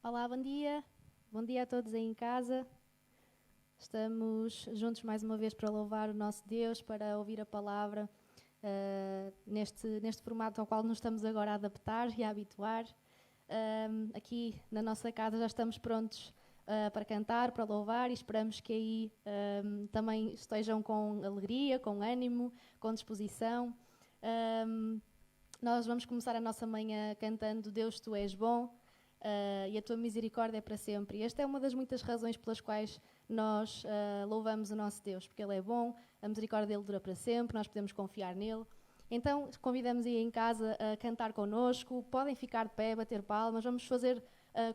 Olá, bom dia. Bom dia a todos aí em casa. Estamos juntos mais uma vez para louvar o nosso Deus, para ouvir a palavra neste formato ao qual nos estamos agora a adaptar e a habituar. Aqui na nossa casa já estamos prontos para cantar, para louvar e esperamos que aí também estejam com alegria, com ânimo, com disposição. Nós vamos começar a nossa manhã cantando Deus, Tu és bom. E a tua misericórdia é para sempre. E esta é uma das muitas razões pelas quais nós louvamos o nosso Deus, porque Ele é bom, a misericórdia dele dura para sempre, nós podemos confiar nele. Então convidamos aí em casa a cantar connosco, podem ficar de pé, bater palmas, vamos fazer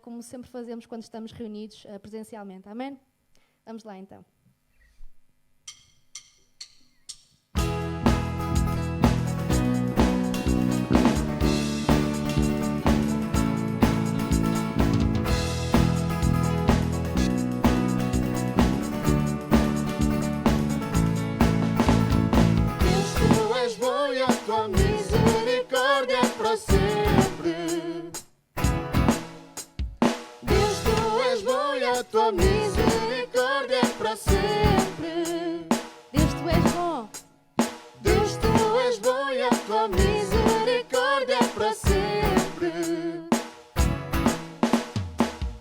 como sempre fazemos quando estamos reunidos presencialmente, amém? Vamos lá então. Tua misericórdia é para sempre. Deus, Tu és bom e a Tua misericórdia é para sempre. Deus, Tu és bom. Deus, Tu és bom e a Tua misericórdia é para sempre.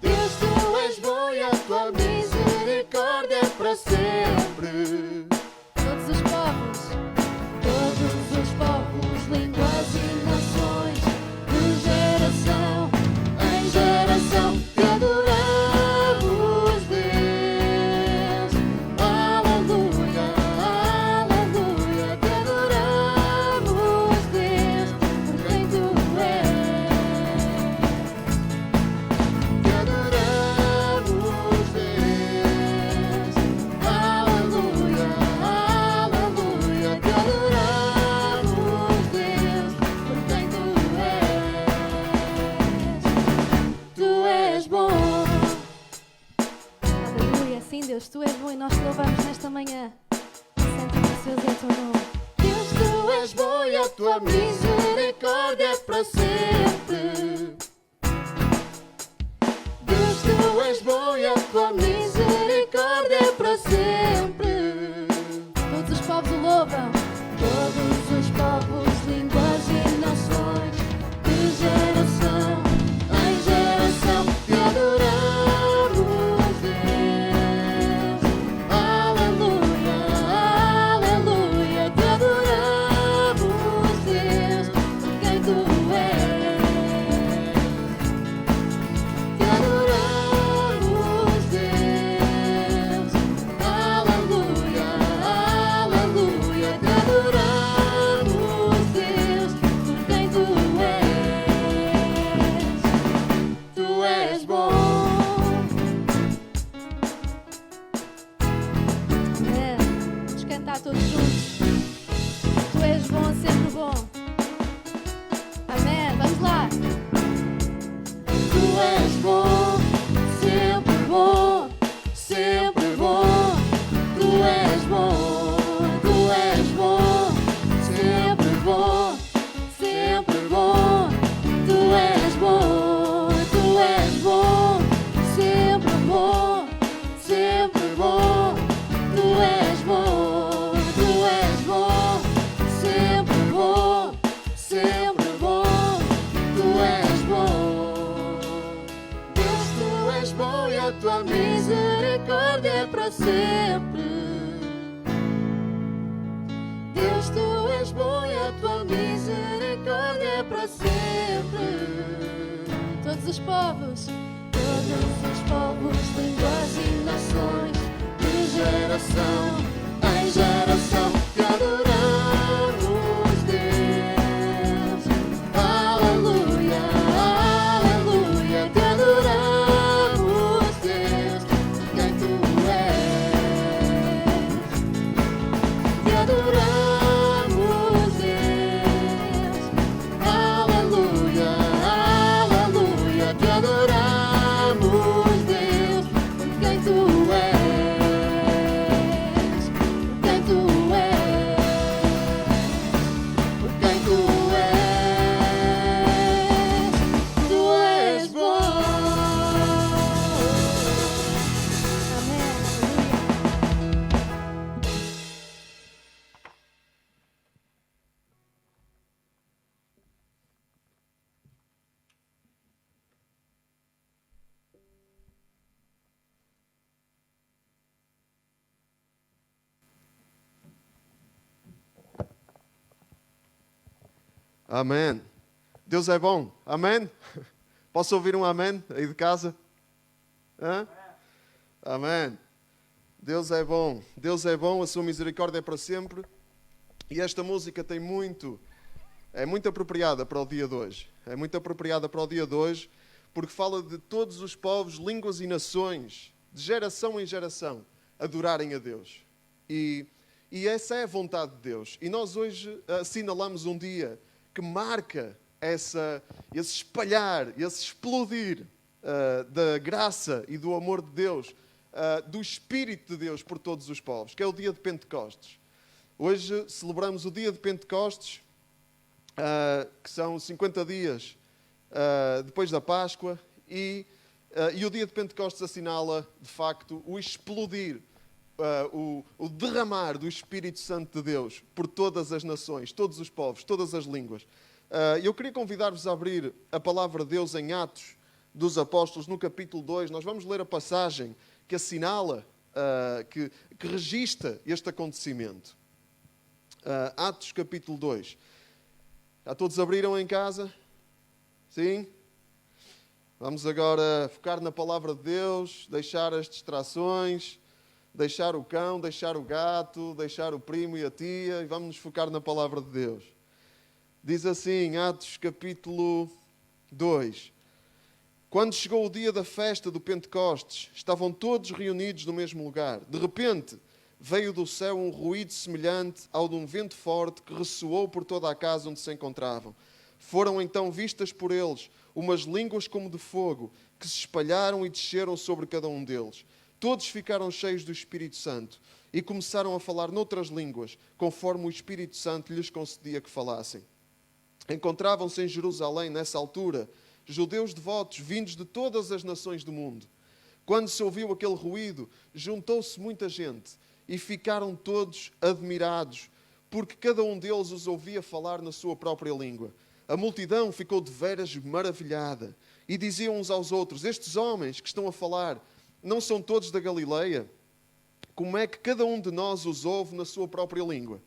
Deus, Tu és bom e a Tua misericórdia é para sempre. Todos os povos, línguas e nações, de geração em geração, te adoramos, Deus. Aleluia, aleluia, te adoramos, Deus, por quem Tu és. Te adoramos, Deus. Aleluia, aleluia, te adoramos. Sim, Deus, Tu és bom e nós te louvamos nesta manhã. Santo e precioso é o Teu nome. Deus, Tu és bom e a Tua misericórdia é para sempre. Deus, Tu és bom e a Tua misericórdia é para sempre. Todos os povos o louvam. Todos os povos, línguas e nações, de geração em geração, te adoramos. Todos juntos. Tu és bom, sempre bom. Amém. Vamos lá. Tu és bom, sempre bom, sempre bom. Tu és bom, Tu és bom, sempre bom, sempre bom. Tu és bom, Tu és bom, sempre bom, sempre bom. Tu és bom. Tua misericórdia é para sempre. Deus, Tu és bom e a Tua misericórdia é para sempre. Todos os povos, línguas e nações, de geração em geração, te adoramos, Deus. Aleluia, aleluia, te adoramos. Adoramos, Deus. Aleluia, aleluia, te adoramos, Deus, porque Amém. Deus é bom. Amém? Posso ouvir um amém aí de casa? Hã? Amém. Deus é bom. Deus é bom, a sua misericórdia é para sempre. E esta música é muito apropriada para o dia de hoje. É muito apropriada para o dia de hoje, porque fala de todos os povos, línguas e nações, de geração em geração, adorarem a Deus. E essa é a vontade de Deus. E nós hoje assinalamos um dia que marca esse espalhar, esse explodir da graça e do amor de Deus, do Espírito de Deus por todos os povos, que é o dia de Pentecostes. Hoje celebramos o dia de Pentecostes, que são 50 dias depois da Páscoa, e o dia de Pentecostes assinala, de facto, o explodir, o derramar do Espírito Santo de Deus por todas as nações, todos os povos, todas as línguas. Eu queria convidar-vos a abrir a palavra de Deus em Atos dos Apóstolos, no capítulo 2. Nós vamos ler a passagem que assinala, que registra este acontecimento. Atos capítulo 2. Já todos abriram em casa? Sim? Vamos agora focar na palavra de Deus, deixar as distrações, deixar o cão, deixar o gato, deixar o primo e a tia, e vamos nos focar na palavra de Deus. Diz assim, Atos capítulo 2. Quando chegou o dia da festa do Pentecostes, estavam todos reunidos no mesmo lugar. De repente, veio do céu um ruído semelhante ao de um vento forte que ressoou por toda a casa onde se encontravam. Foram então vistas por eles umas línguas como de fogo, que se espalharam e desceram sobre cada um deles. Todos ficaram cheios do Espírito Santo e começaram a falar noutras línguas, conforme o Espírito Santo lhes concedia que falassem. Encontravam-se em Jerusalém, nessa altura, judeus devotos vindos de todas as nações do mundo. Quando se ouviu aquele ruído, juntou-se muita gente e ficaram todos admirados, porque cada um deles os ouvia falar na sua própria língua. A multidão ficou deveras maravilhada e diziam uns aos outros: estes homens que estão a falar não são todos da Galileia? Como é que cada um de nós os ouve na sua própria língua?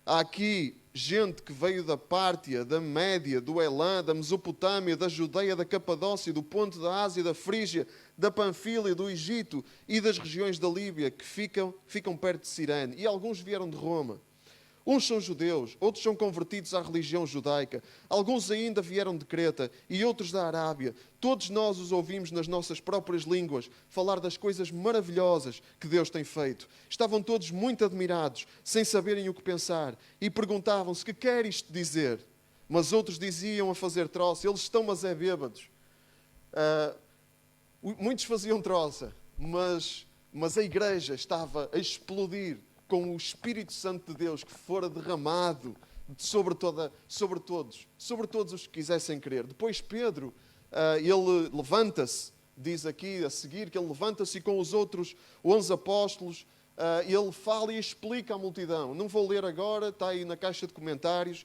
Há aqui gente que veio da Pártia, da Média, do Elã, da Mesopotâmia, da Judeia, da Capadócia, do Ponto da Ásia, da Frígia, da Panfília, do Egito e das regiões da Líbia, que ficam perto de Cirene. E alguns vieram de Roma. Uns são judeus, outros são convertidos à religião judaica. Alguns ainda vieram de Creta e outros da Arábia. Todos nós os ouvimos nas nossas próprias línguas falar das coisas maravilhosas que Deus tem feito. Estavam todos muito admirados, sem saberem o que pensar, e perguntavam-se: que quer isto dizer? Mas outros diziam a fazer troça: eles estão mas é bêbados. Muitos faziam troça, mas a igreja estava a explodir com o Espírito Santo de Deus que fora derramado sobre todos os que quisessem crer. Depois Pedro, ele levanta-se, diz aqui a seguir que ele levanta-se e com os outros 11 apóstolos, ele fala e explica à multidão. Não vou ler agora, está aí na caixa de comentários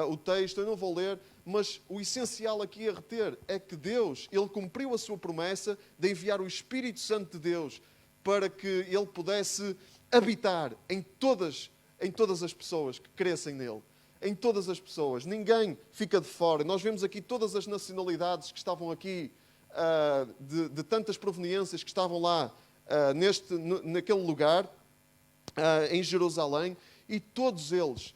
o texto, eu não vou ler, mas o essencial aqui a reter é que Deus, ele cumpriu a sua promessa de enviar o Espírito Santo de Deus para que ele pudesse habitar em todas as pessoas que crescem nele. Em todas as pessoas. Ninguém fica de fora. Nós vemos aqui todas as nacionalidades que estavam aqui, de tantas proveniências que estavam lá naquele lugar, em Jerusalém, e todos eles,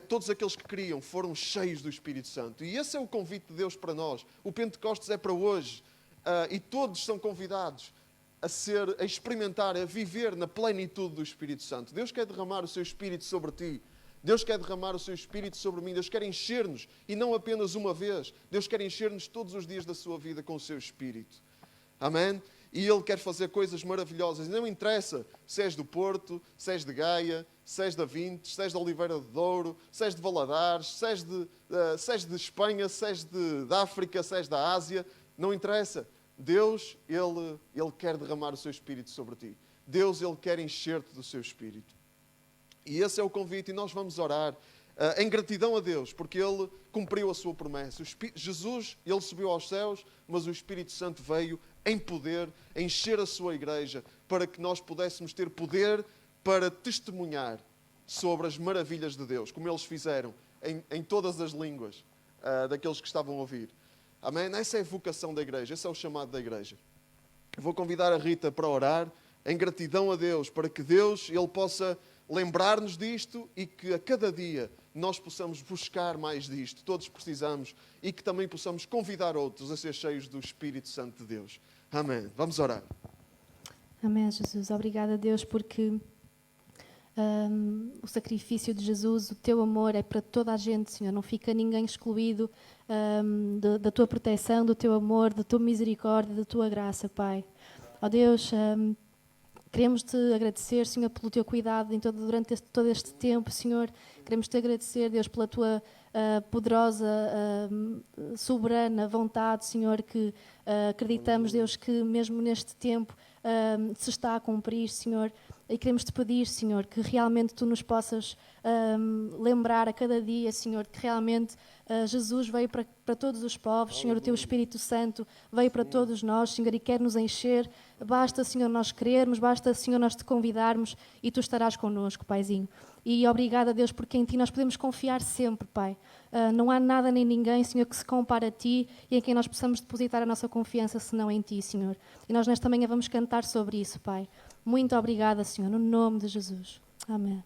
todos aqueles que criam, foram cheios do Espírito Santo. E esse é o convite de Deus para nós. O Pentecostes é para hoje. E todos são convidados a experimentar, a viver na plenitude do Espírito Santo. Deus quer derramar o seu Espírito sobre ti. Deus quer derramar o seu Espírito sobre mim. Deus quer encher-nos, e não apenas uma vez. Deus quer encher-nos todos os dias da sua vida com o seu Espírito. Amém? E Ele quer fazer coisas maravilhosas. E não interessa se és do Porto, se és de Gaia, se és da Vintes, se és de Oliveira de Douro, se és de Valadares, se és de Espanha, se és de África, se és da Ásia. Não interessa. Deus, Ele quer derramar o seu Espírito sobre ti. Deus, Ele quer encher-te do seu Espírito. E esse é o convite, e nós vamos orar em gratidão a Deus, porque Ele cumpriu a sua promessa. Jesus, Ele subiu aos céus, mas o Espírito Santo veio em poder, encher a sua igreja, para que nós pudéssemos ter poder para testemunhar sobre as maravilhas de Deus, como eles fizeram em todas as línguas daqueles que estavam a ouvir. Amém? Essa é a vocação da igreja, esse é o chamado da igreja. Vou convidar a Rita para orar em gratidão a Deus, para que Deus Ele possa lembrar-nos disto e que a cada dia nós possamos buscar mais disto. Todos precisamos e que também possamos convidar outros a ser cheios do Espírito Santo de Deus. Amém. Vamos orar. Amém, Jesus. Obrigada, Deus, porque o sacrifício de Jesus, o teu amor é para toda a gente, Senhor. Não fica ninguém excluído da tua proteção, do teu amor, da tua misericórdia, da tua graça, Pai. Ó Deus, queremos-te agradecer, Senhor, pelo teu cuidado durante todo este tempo, Senhor. Queremos-te agradecer, Deus, pela tua poderosa, soberana vontade, Senhor, que acreditamos, Deus, que mesmo neste tempo se está a cumprir, Senhor. E queremos-te pedir, Senhor, que realmente tu nos possas lembrar a cada dia, Senhor, que realmente Jesus veio para todos os povos, Senhor, o teu Espírito Santo veio para todos nós, Senhor, e quer nos encher. Basta, Senhor, nós querermos, basta, Senhor, nós te convidarmos e tu estarás connosco, Paizinho. E obrigada, Deus, porque em ti nós podemos confiar sempre, Pai. Não há nada nem ninguém, Senhor, que se compare a ti e em quem nós possamos depositar a nossa confiança, senão em ti, Senhor. E nós nesta manhã vamos cantar sobre isso, Pai. Muito obrigada, Senhor, no nome de Jesus. Amém.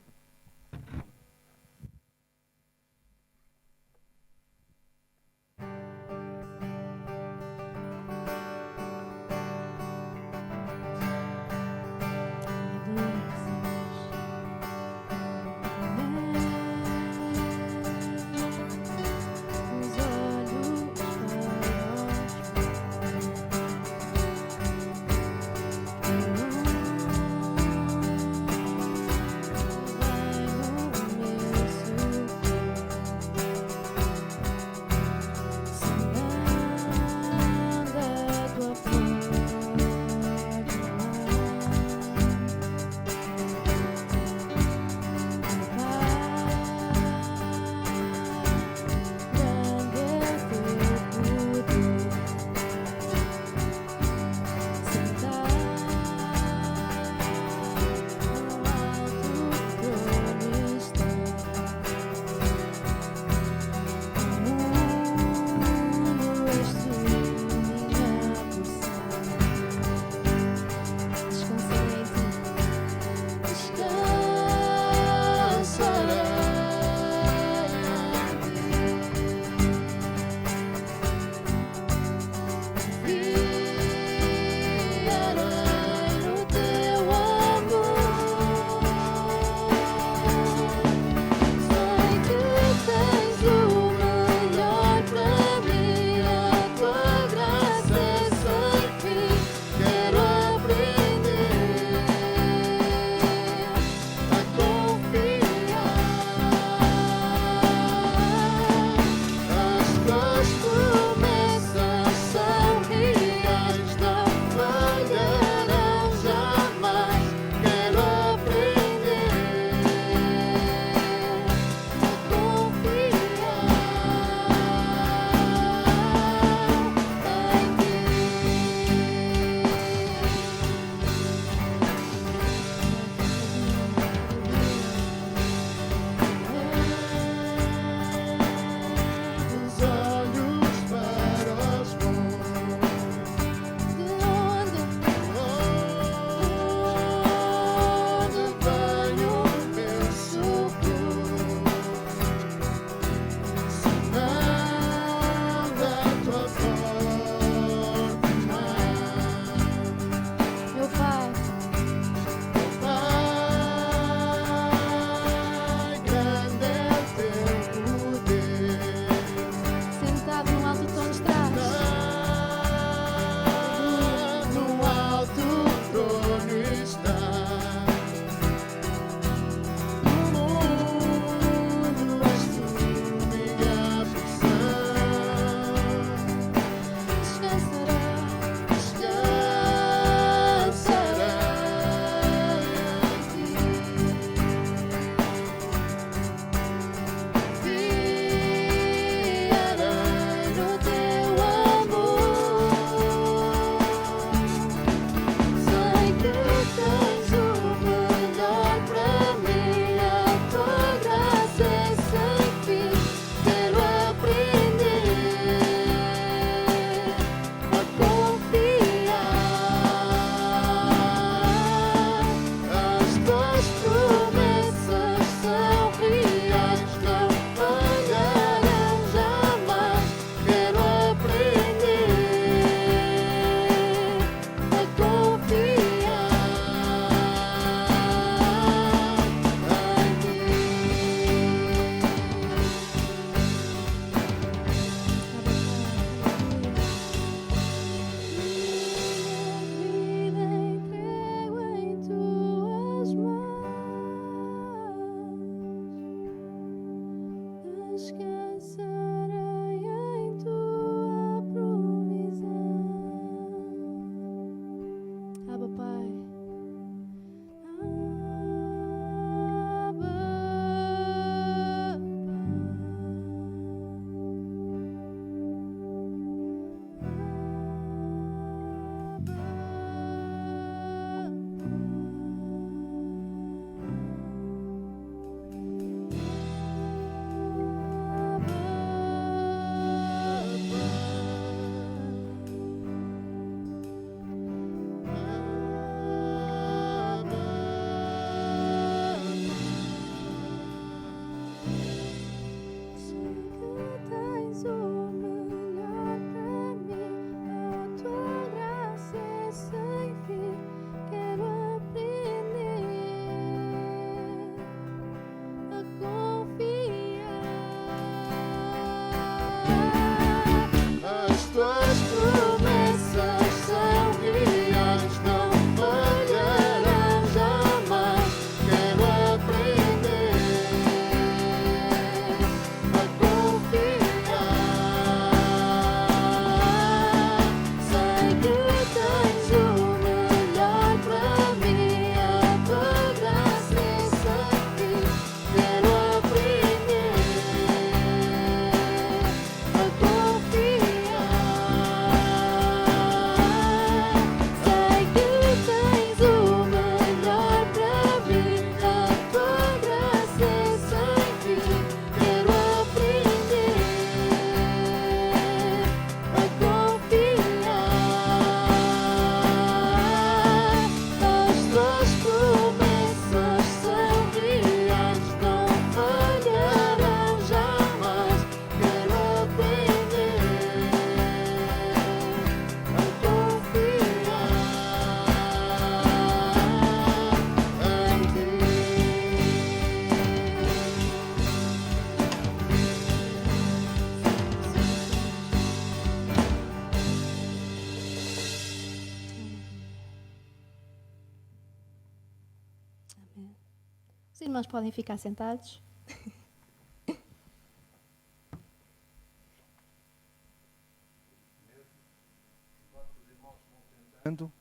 Os irmãos podem ficar sentados.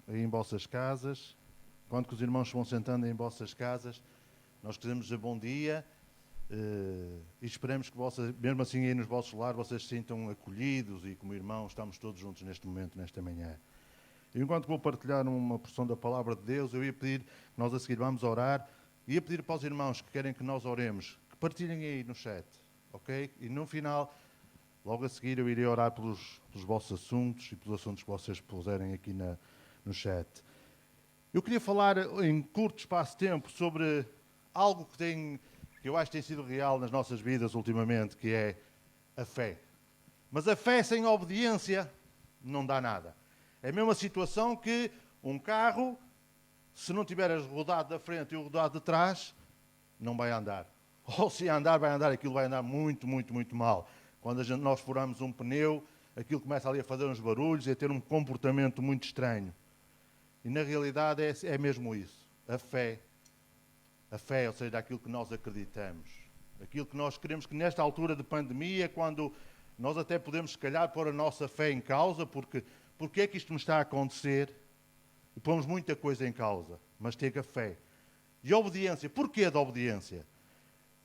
Aí em vossas casas, enquanto que os irmãos vão sentando em vossas casas, nós queremos dizer bom dia e esperamos que vocês, mesmo assim aí nos vossos lares, vocês se sintam acolhidos e como irmãos estamos todos juntos neste momento, nesta manhã. E enquanto vou partilhar uma porção da palavra de Deus, eu ia pedir que nós a seguir vamos orar, ia pedir para os irmãos que querem que nós oremos, que partilhem aí no chat, ok? E no final, logo a seguir, eu irei orar pelos vossos assuntos e pelos assuntos que vocês puserem aqui no chat. Eu queria falar em curto espaço de tempo sobre algo que eu acho que tem sido real nas nossas vidas ultimamente, que é a fé. Mas a fé sem obediência não dá nada. É a mesma situação que um carro, se não tiveres rodado da frente e o rodado de trás, não vai andar. Ou se andar, aquilo vai andar muito, muito, muito mal. Quando nós furamos um pneu, aquilo começa ali a fazer uns barulhos e a ter um comportamento muito estranho. E na realidade é mesmo isso. A fé, ou seja, aquilo que nós acreditamos. Aquilo que nós queremos que nesta altura de pandemia, quando nós até podemos se calhar pôr a nossa fé em causa, porque é que isto me está a acontecer? E pomos muita coisa em causa, mas tenha fé. E a obediência, porquê da obediência?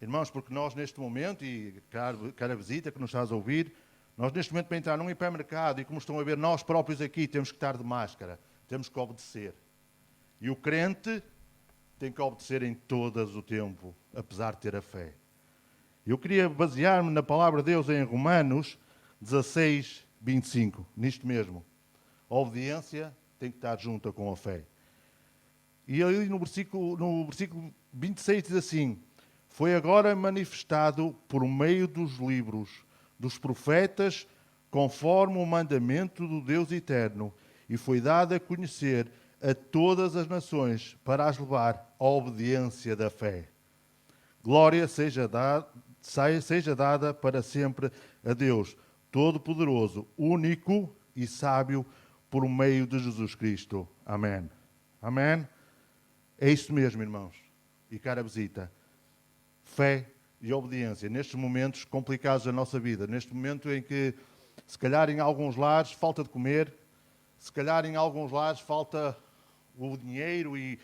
Irmãos, porque nós neste momento, e cara visita que nos estás a ouvir, nós neste momento para entrar num hipermercado, e como estão a ver, nós próprios aqui temos que estar de máscara, temos que obedecer. E o crente tem que obedecer em todo o tempo, apesar de ter a fé. Eu queria basear-me na palavra de Deus em Romanos 16, 25, nisto mesmo. A obediência tem que estar junta com a fé. E ali no versículo 26 diz assim: foi agora manifestado por meio dos livros, dos profetas, conforme o mandamento do Deus eterno, e foi dado a conhecer a todas as nações para as levar à obediência da fé. Glória seja dada para sempre a Deus, Todo-Poderoso, único e sábio, por meio de Jesus Cristo. Amém. Amém? É isso mesmo, irmãos. E cara visita. Fé e obediência. Nestes momentos complicados da nossa vida. Neste momento em que, se calhar em alguns lares, falta de comer. Se calhar em alguns lares falta o dinheiro e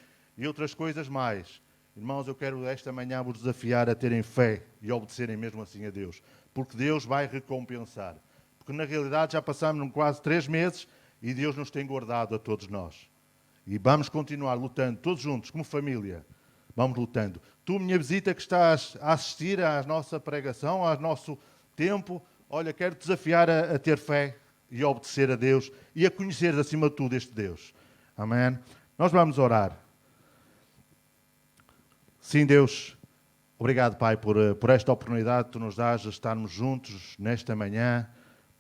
outras coisas mais. Irmãos, eu quero esta manhã vos desafiar a terem fé e obedecerem mesmo assim a Deus. Porque Deus vai recompensar. Porque na realidade já passamos quase 3 meses e Deus nos tem guardado a todos nós. E vamos continuar lutando, todos juntos, como família. Vamos lutando. Tu, minha visita, que estás a assistir à nossa pregação, ao nosso tempo, olha, quero-te desafiar a ter fé e a obedecer a Deus e a conhecer, acima de tudo, este Deus. Amém? Nós vamos orar. Sim, Deus, obrigado, Pai, por esta oportunidade que Tu nos dás de estarmos juntos nesta manhã,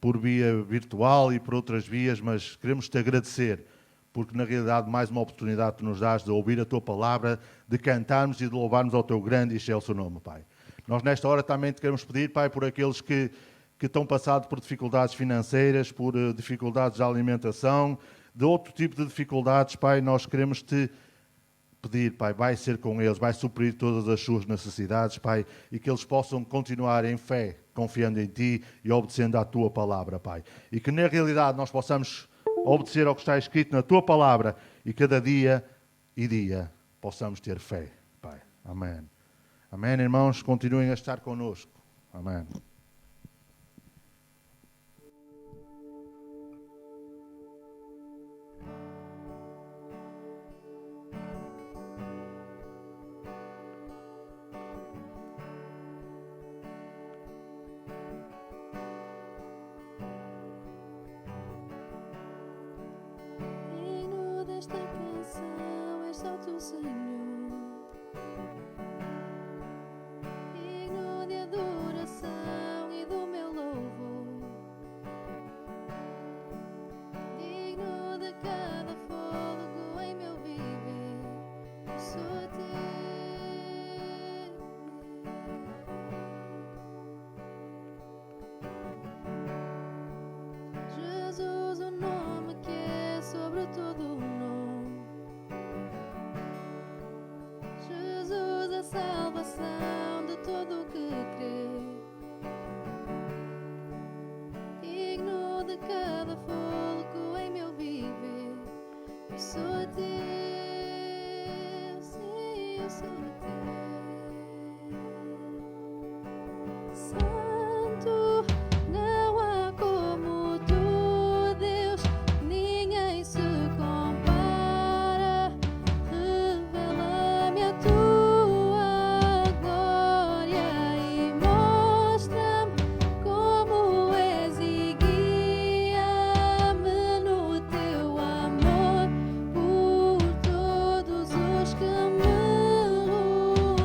por via virtual e por outras vias, mas queremos Te agradecer, porque na realidade mais uma oportunidade Tu nos dás de ouvir a Tua palavra, de cantarmos e de louvarmos ao Teu grande e excelso nome, Pai. Nós nesta hora também Te queremos pedir, Pai, por aqueles que estão passados por dificuldades financeiras, por dificuldades de alimentação, de outro tipo de dificuldades, Pai, nós queremos Te pedir, Pai, vai ser com eles, vai suprir todas as suas necessidades, Pai, e que eles possam continuar em fé, confiando em Ti e obedecendo à Tua palavra, Pai. E que na realidade nós possamos obedecer ao que está escrito na Tua palavra e cada dia e dia possamos ter fé, Pai. Amém. Amém, irmãos, continuem a estar connosco. Amém. Digno desta canção és só Tu, Senhor. Digno de adoração e do meu louvor. Digno de cada fôlego em meu viver. Sou Teu. Jesus, o nome que é sobre todo o nome. salvação de todo o que crê. Digno de cada fogo em meu viver. Eu sou teu, sim, eu sou teu. Santo, não há como tu, Deus, ninguém se compara. Revela-me a tua glória e mostra-me como és e guia-me no teu amor por todos os que me rodeiam.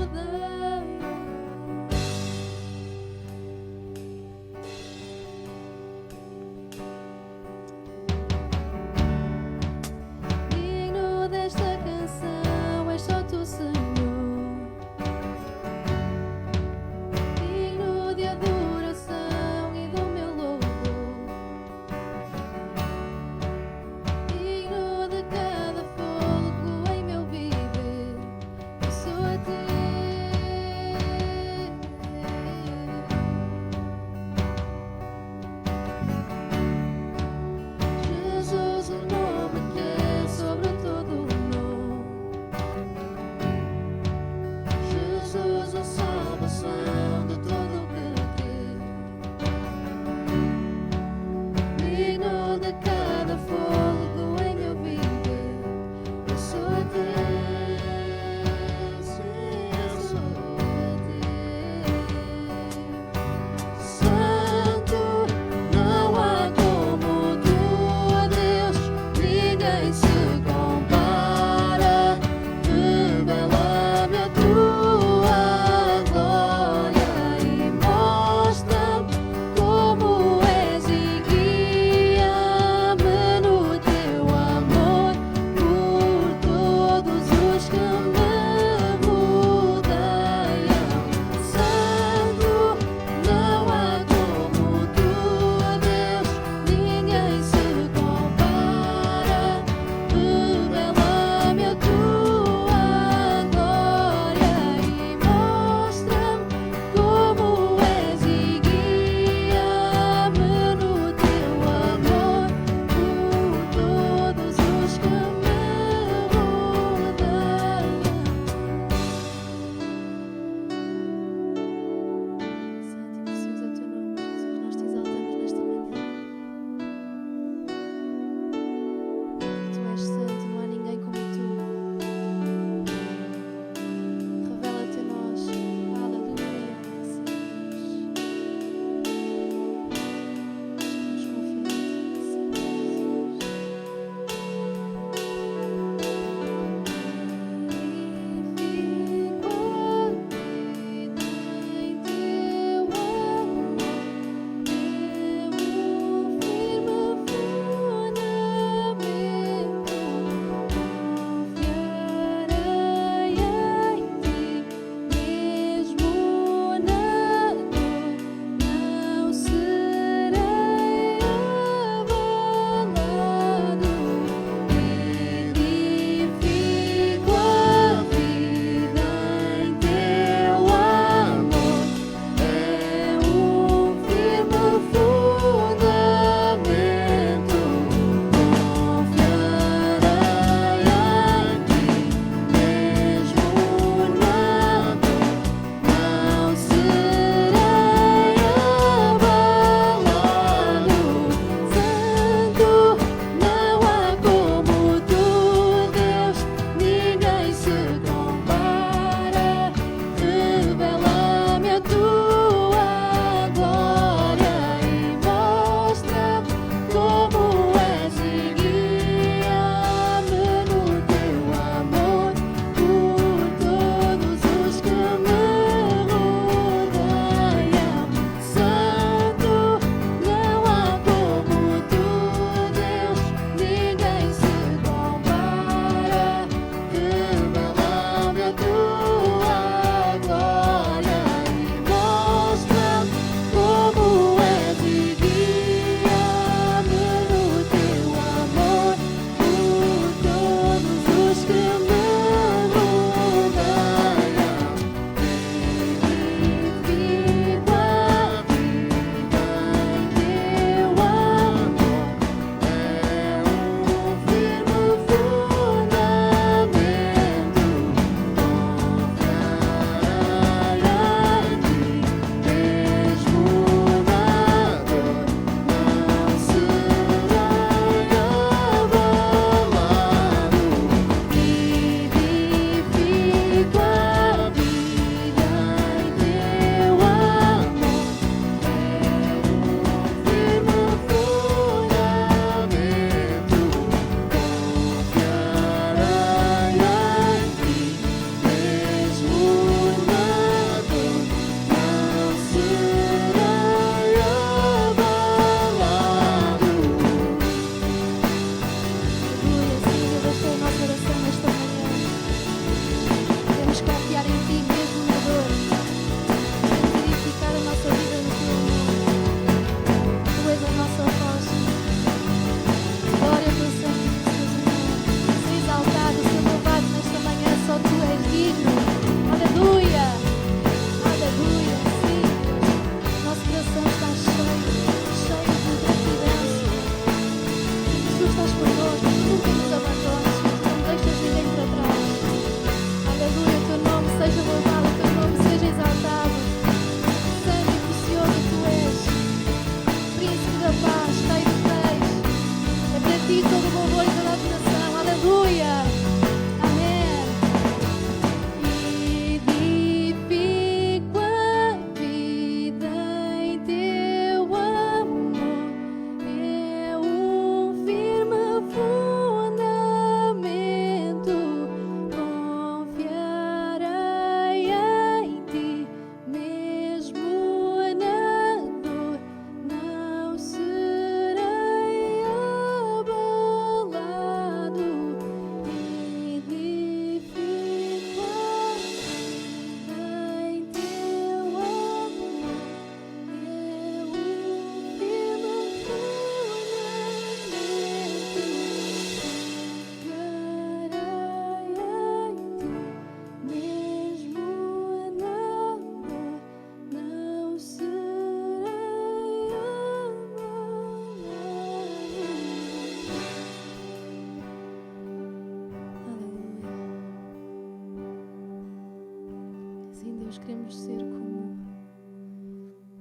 Nós queremos ser como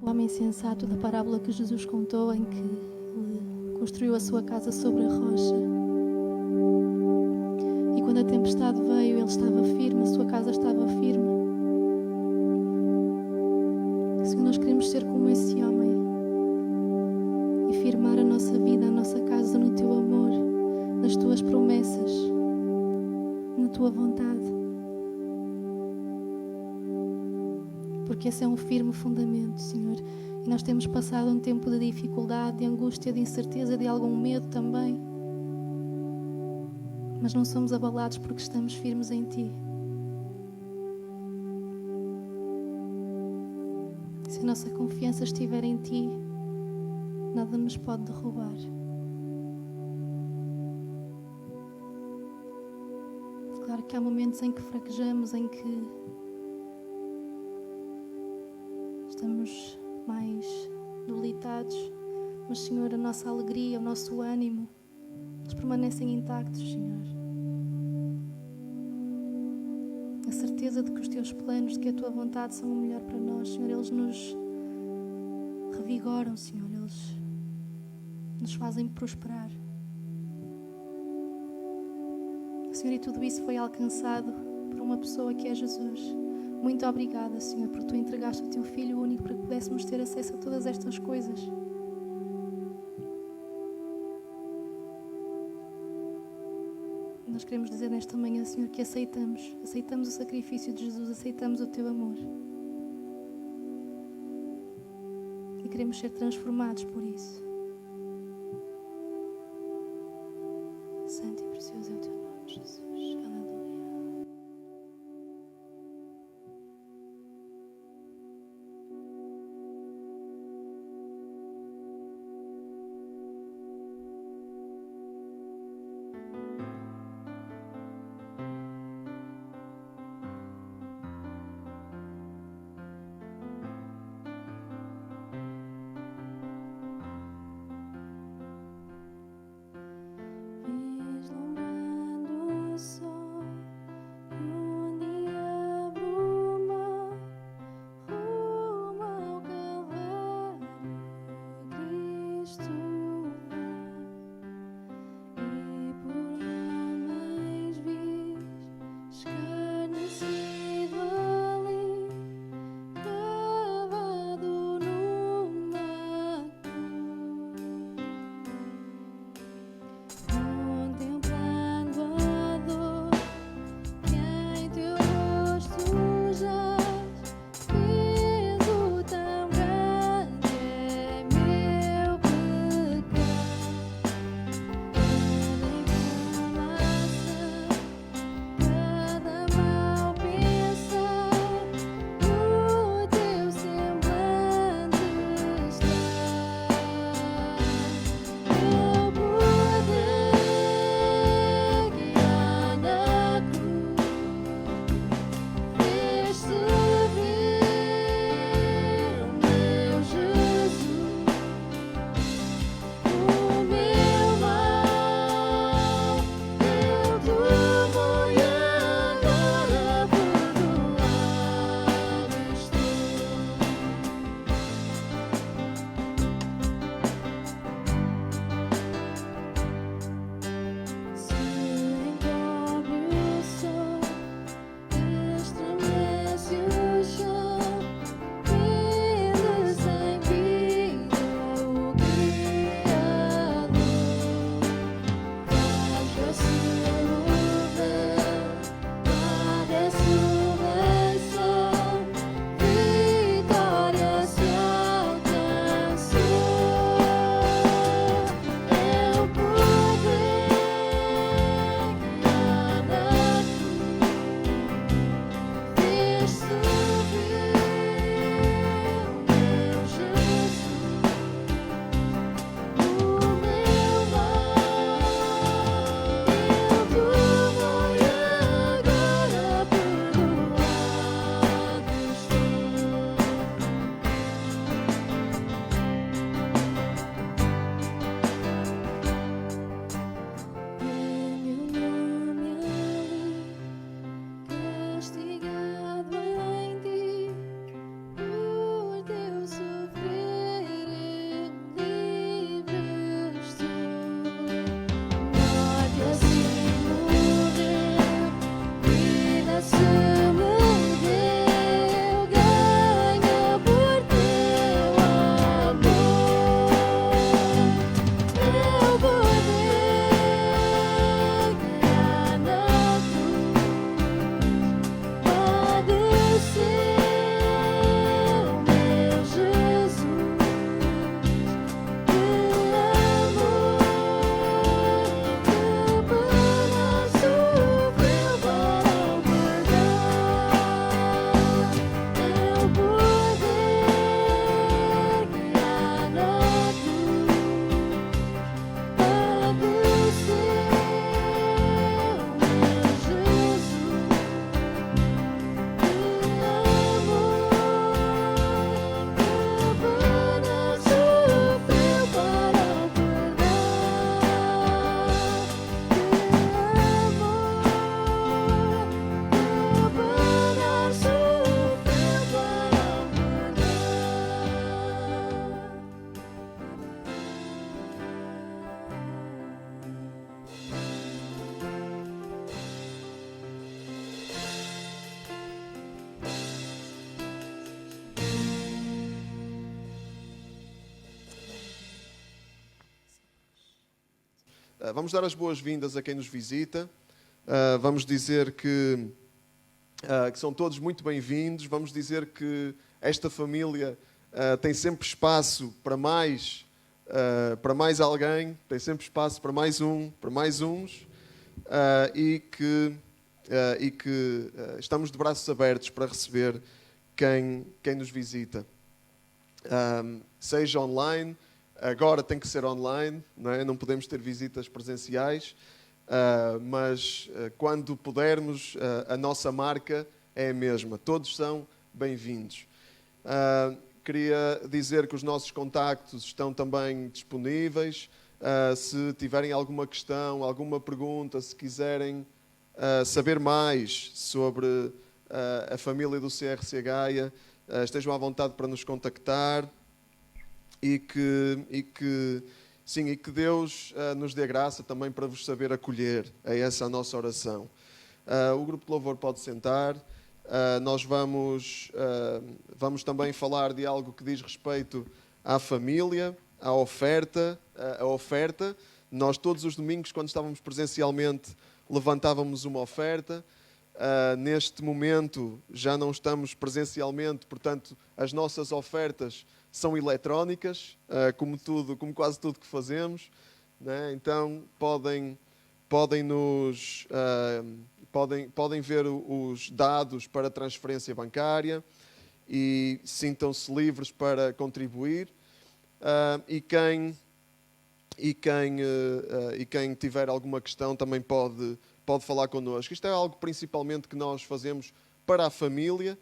o homem sensato da parábola que Jesus contou, em que ele construiu a sua casa sobre a rocha. E quando a tempestade veio, ele estava firme, a sua casa estava firme. Senhor, nós queremos ser como esse homem e firmar a nossa vida, a nossa casa no Teu amor, nas Tuas promessas, na Tua vontade. Porque esse é um firme fundamento, Senhor. E nós temos passado um tempo de dificuldade, de angústia, de incerteza, de algum medo também. Mas não somos abalados porque estamos firmes em Ti. Se a nossa confiança estiver em Ti, nada nos pode derrubar. Claro que há momentos em que fraquejamos, em que estamos mais debilitados, mas, Senhor, a nossa alegria, o nosso ânimo, eles permanecem intactos, Senhor. A certeza de que os Teus planos, de que a Tua vontade são o melhor para nós, Senhor, eles nos revigoram, Senhor, eles nos fazem prosperar. Senhor, e tudo isso foi alcançado por uma pessoa que é Jesus. Muito obrigada, Senhor, porque Tu entregaste o Teu Filho único para que pudéssemos ter acesso a todas estas coisas. Nós queremos dizer nesta manhã, Senhor, que aceitamos o sacrifício de Jesus, aceitamos o Teu amor. E queremos ser transformados por isso. Santo e precioso é o Teu nome, Jesus. Aleluia. vamos dar as boas-vindas a quem nos visita. Vamos dizer que são todos muito bem-vindos. Vamos dizer que esta família tem sempre espaço para mais alguém, tem sempre espaço para mais uns, e que estamos de braços abertos para receber quem nos visita. Seja online, agora tem que ser online, não é? Não podemos ter visitas presenciais, mas quando pudermos, a nossa marca é a mesma. Todos são bem-vindos. Queria dizer que os nossos contactos estão também disponíveis. Se tiverem alguma questão, alguma pergunta, se quiserem saber mais sobre a família do CRC Gaia, estejam à vontade para nos contactar e que Deus nos dê graça também para vos saber acolher. É essa a nossa oração. O grupo de louvor pode sentar. Nós vamos também falar de algo que diz respeito à família, à oferta. A oferta. Nós todos os domingos, quando estávamos presencialmente, levantávamos uma oferta. Neste momento já não estamos presencialmente, portanto as nossas ofertas são eletrónicas, como quase tudo que fazemos, né? Então podem ver os dados para transferência bancária e sintam-se livres para contribuir. E quem tiver alguma questão também pode falar connosco. Isto é algo principalmente que nós fazemos para a família,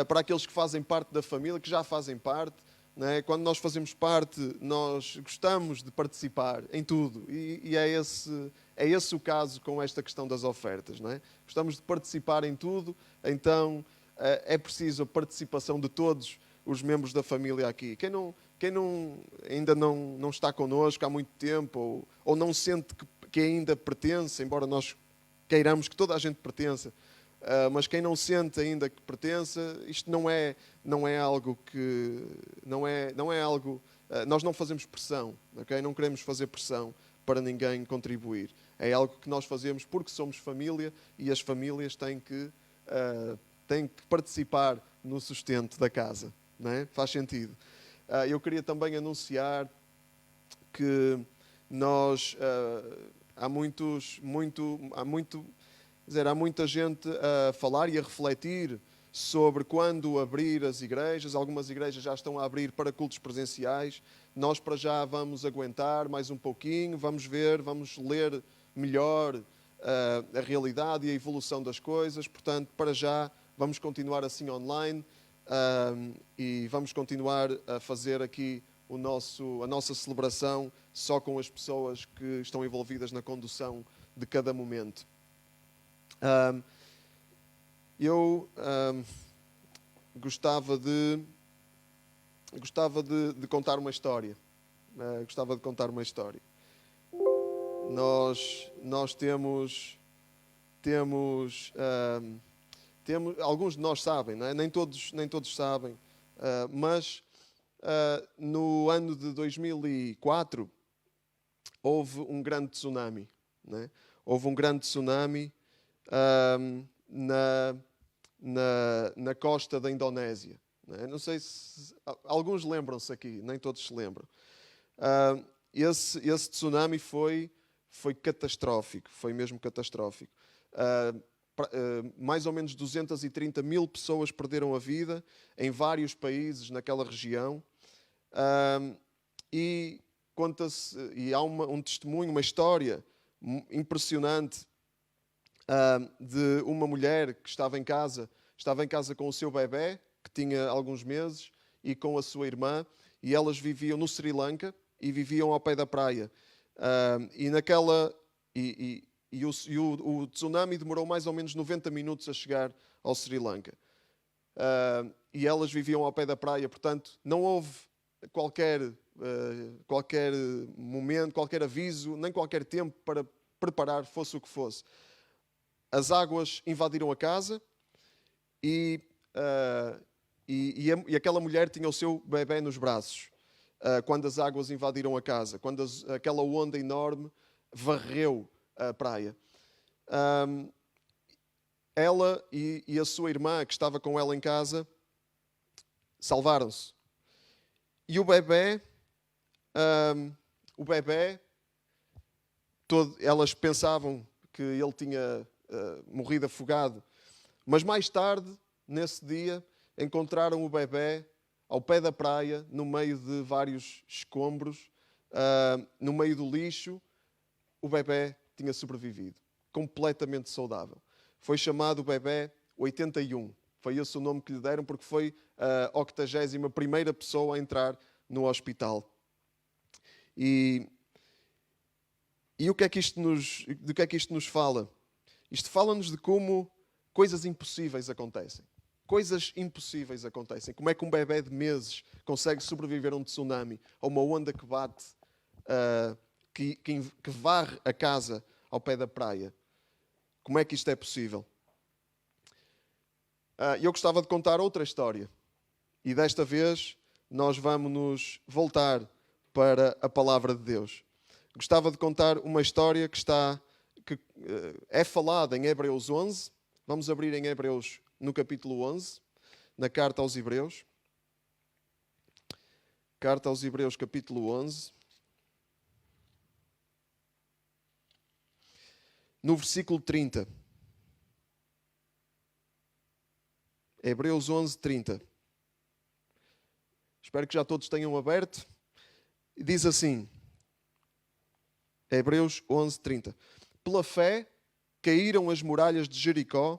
para aqueles que fazem parte da família, que já fazem parte, né? Quando nós fazemos parte, nós gostamos de participar em tudo. E é esse o caso com esta questão das ofertas, né? Gostamos de participar em tudo, então é preciso a participação de todos os membros da família aqui. Quem ainda não está connosco há muito tempo ou não sente que ainda pertence, embora nós queiramos que toda a gente pertença, mas quem não sente ainda que pertença, isto não é algo que... Não é algo... Nós não fazemos pressão, okay? Não queremos fazer pressão para ninguém contribuir. É algo que nós fazemos porque somos família e as famílias têm que participar no sustento da casa, não é? Faz sentido. Eu queria também anunciar que nós... Há muita gente a falar e a refletir sobre quando abrir as igrejas. Algumas igrejas já estão a abrir para cultos presenciais. Nós para já vamos aguentar mais um pouquinho, vamos ler melhor a realidade e a evolução das coisas. Portanto, para já vamos continuar assim online e vamos continuar a fazer aqui a nossa celebração só com as pessoas que estão envolvidas na condução de cada momento. Eu gostava de contar uma história. Nós temos alguns de nós sabem, não é? Nem todos sabem, mas no ano de 2004 houve um grande tsunami, não é? Houve um grande tsunami na costa da Indonésia, não é? Não sei se alguns lembram-se aqui, nem todos se lembram. Esse tsunami foi catastrófico, foi mesmo catastrófico. Mais ou menos 230 mil pessoas perderam a vida em vários países naquela região. E há um testemunho, uma história impressionante de uma mulher que estava em casa com o seu bebé, que tinha alguns meses, e com a sua irmã, e elas viviam no Sri Lanka e viviam ao pé da praia. O tsunami demorou mais ou menos 90 minutos a chegar ao Sri Lanka. E elas viviam ao pé da praia, portanto, não houve qualquer momento, qualquer aviso, nem qualquer tempo para preparar, fosse o que fosse. As águas invadiram a casa e aquela mulher tinha o seu bebé nos braços quando as águas invadiram a casa, quando aquela onda enorme varreu a praia. Ela e a sua irmã, que estava com ela em casa, salvaram-se. E o bebé, elas pensavam que ele tinha morrido afogado. Mas mais tarde, nesse dia, encontraram o bebé ao pé da praia, no meio de vários escombros, no meio do lixo. O bebé tinha sobrevivido, completamente saudável. Foi chamado o bebé 81. Foi esse o nome que lhe deram, porque foi a 81ª pessoa a entrar no hospital. E do que é que isto nos fala? Isto fala-nos de como coisas impossíveis acontecem. Coisas impossíveis acontecem. Como é que um bebé de meses consegue sobreviver a um tsunami, a uma onda que bate, que varre a casa ao pé da praia? Como é que isto é possível? Eu gostava de contar outra história. E desta vez nós vamos nos voltar para a palavra de Deus. Gostava de contar uma história que é falada em Hebreus 11. Vamos abrir em Hebreus no capítulo 11, na carta aos Hebreus. Carta aos Hebreus, capítulo 11. No versículo 30. Hebreus 11, 30. Espero que já todos tenham aberto. Diz assim, Hebreus 11, 30. Pela fé caíram as muralhas de Jericó,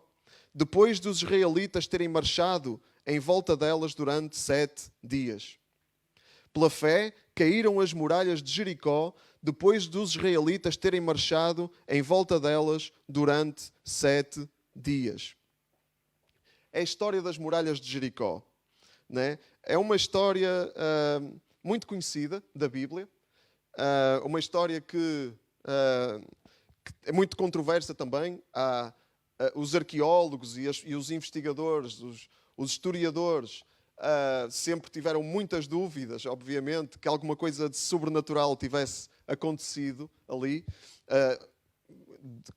depois dos israelitas terem marchado em volta delas durante 7 dias. Pela fé caíram as muralhas de Jericó, depois dos israelitas terem marchado em volta delas durante 7 dias. É a história das muralhas de Jericó, né? É uma história muito conhecida da Bíblia, uma história que é muito controversa também. Os arqueólogos e os investigadores, os historiadores, sempre tiveram muitas dúvidas, obviamente, que alguma coisa de sobrenatural tivesse acontecido ali.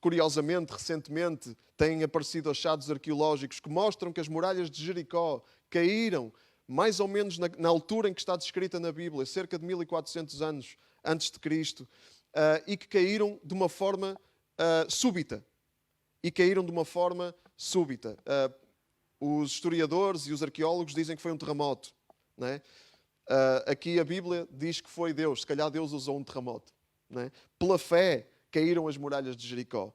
Curiosamente, recentemente, têm aparecido achados arqueológicos que mostram que as muralhas de Jericó caíram mais ou menos na altura em que está descrita na Bíblia, cerca de 1400 anos antes de Cristo, e que caíram de uma forma súbita. Os historiadores e os arqueólogos dizem que foi um terremoto, né? Aqui a Bíblia diz que foi Deus. Se calhar Deus usou um terremoto, né? Pela fé caíram as muralhas de Jericó.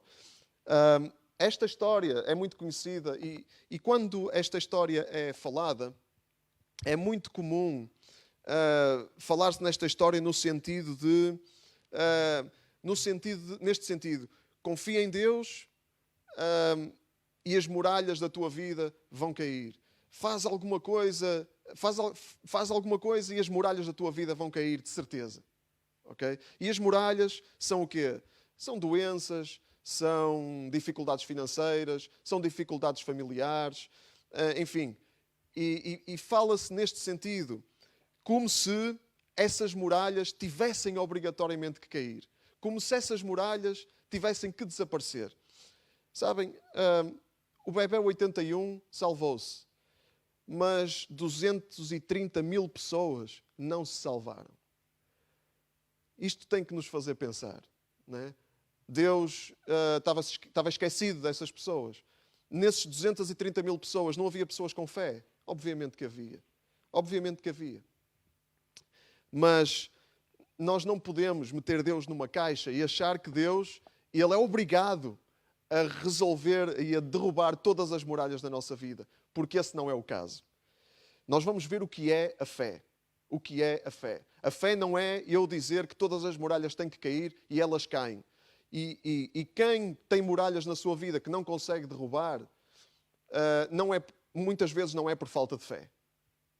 Esta história é muito conhecida e quando esta história é falada, é muito comum falar-se nesta história neste sentido, confia em Deus e as muralhas da tua vida vão cair. Faz alguma coisa e as muralhas da tua vida vão cair, de certeza. Okay? E as muralhas são o quê? São doenças, são dificuldades financeiras, são dificuldades familiares, enfim. E fala-se neste sentido, como se essas muralhas tivessem obrigatoriamente que cair. Como se essas muralhas tivessem que desaparecer. Sabem, o bebé 81 salvou-se, mas 230 mil pessoas não se salvaram. Isto tem que nos fazer pensar, não é? Deus estava esquecido dessas pessoas. Nesses 230 mil pessoas não havia pessoas com fé? Obviamente que havia. Obviamente que havia. Mas nós não podemos meter Deus numa caixa e achar que Deus, Ele é obrigado a resolver e a derrubar todas as muralhas da nossa vida, porque esse não é o caso. Nós vamos ver o que é a fé. O que é a fé. A fé não é eu dizer que todas as muralhas têm que cair e elas caem. E quem tem muralhas na sua vida que não consegue derrubar, muitas vezes não é por falta de fé.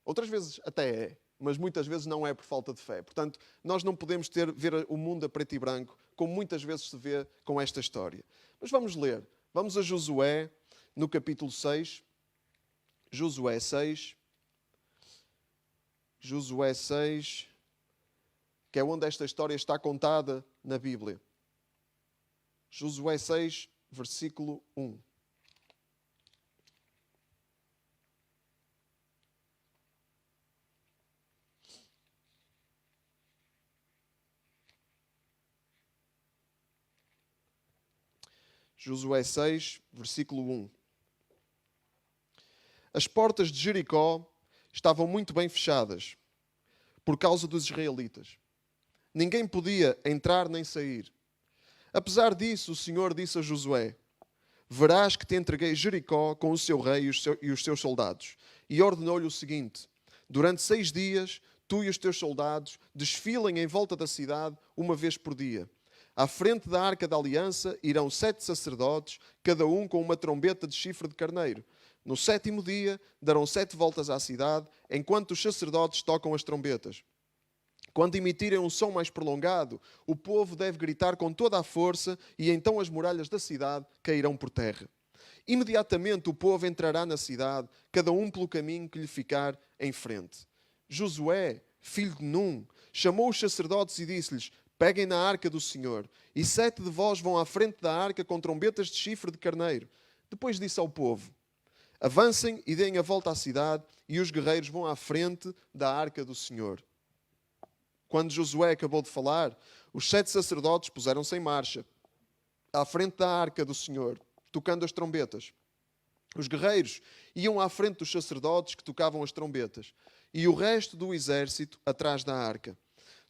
Outras vezes até é, mas muitas vezes não é por falta de fé. Portanto, nós não podemos ver o mundo a preto e branco, como muitas vezes se vê com esta história. Mas vamos ler. Vamos a Josué, no capítulo 6. Josué 6. Josué 6, que é onde esta história está contada na Bíblia. Josué 6, versículo 1. Josué 6, versículo 1. As portas de Jericó estavam muito bem fechadas, por causa dos israelitas. Ninguém podia entrar nem sair. Apesar disso, o Senhor disse a Josué: verás que te entreguei Jericó com o seu rei e os seus soldados. E ordenou-lhe o seguinte: durante 6 dias, tu e os teus soldados desfilem em volta da cidade uma vez por dia. À frente da Arca da Aliança irão 7 sacerdotes, cada um com uma trombeta de chifre de carneiro. No 7º dia, darão 7 voltas à cidade, enquanto os sacerdotes tocam as trombetas. Quando emitirem um som mais prolongado, o povo deve gritar com toda a força e então as muralhas da cidade cairão por terra. Imediatamente o povo entrará na cidade, cada um pelo caminho que lhe ficar em frente. Josué, filho de Num, chamou os sacerdotes e disse-lhes: peguem na arca do Senhor, e 7 de vós vão à frente da arca com trombetas de chifre de carneiro. Depois disse ao povo: avancem e deem a volta à cidade, e os guerreiros vão à frente da arca do Senhor. Quando Josué acabou de falar, os 7 sacerdotes puseram-se em marcha, à frente da arca do Senhor, tocando as trombetas. Os guerreiros iam à frente dos sacerdotes que tocavam as trombetas, e o resto do exército atrás da arca.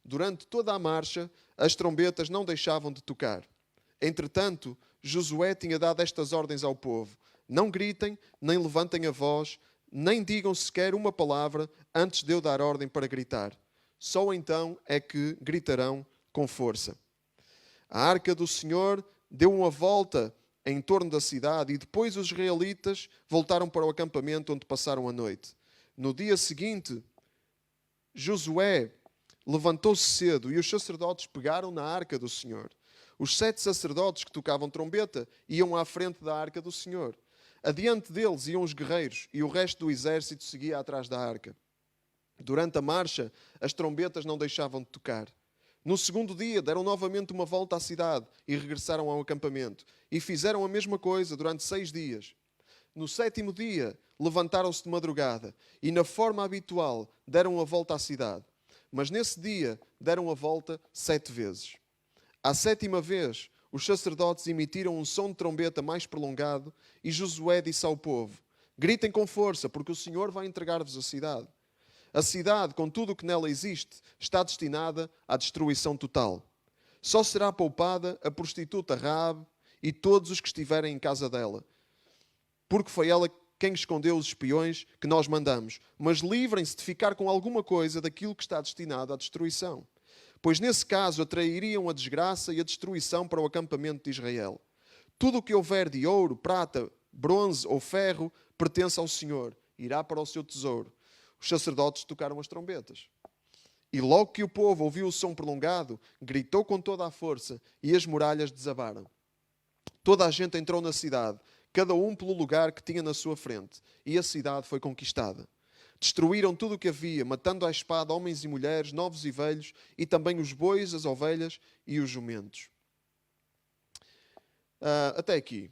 Durante toda a marcha, as trombetas não deixavam de tocar. Entretanto, Josué tinha dado estas ordens ao povo: não gritem, nem levantem a voz, nem digam sequer uma palavra antes de eu dar ordem para gritar. Só então é que gritarão com força. A arca do Senhor deu uma volta em torno da cidade e depois os israelitas voltaram para o acampamento onde passaram a noite. No dia seguinte, Josué levantou-se cedo e os sacerdotes pegaram na arca do Senhor. Os 7 sacerdotes que tocavam trombeta iam à frente da arca do Senhor. Adiante deles iam os guerreiros e o resto do exército seguia atrás da arca. Durante a marcha, as trombetas não deixavam de tocar. No 2º dia, deram novamente uma volta à cidade e regressaram ao acampamento. E fizeram a mesma coisa durante 6 dias. No 7º dia, levantaram-se de madrugada e, na forma habitual, deram a volta à cidade. Mas nesse dia, deram a volta 7 vezes. À 7ª vez, os sacerdotes emitiram um som de trombeta mais prolongado e Josué disse ao povo: gritem com força, porque o Senhor vai entregar-vos a cidade. A cidade, com tudo o que nela existe, está destinada à destruição total. Só será poupada a prostituta Raabe e todos os que estiverem em casa dela, porque foi ela quem escondeu os espiões que nós mandamos. Mas livrem-se de ficar com alguma coisa daquilo que está destinado à destruição, pois nesse caso atrairiam a desgraça e a destruição para o acampamento de Israel. Tudo o que houver de ouro, prata, bronze ou ferro pertence ao Senhor, irá para o seu tesouro. Os sacerdotes tocaram as trombetas. E logo que o povo ouviu o som prolongado, gritou com toda a força e as muralhas desabaram. Toda a gente entrou na cidade, cada um pelo lugar que tinha na sua frente, e a cidade foi conquistada. Destruíram tudo o que havia, matando à espada homens e mulheres, novos e velhos, e também os bois, as ovelhas e os jumentos. Até aqui.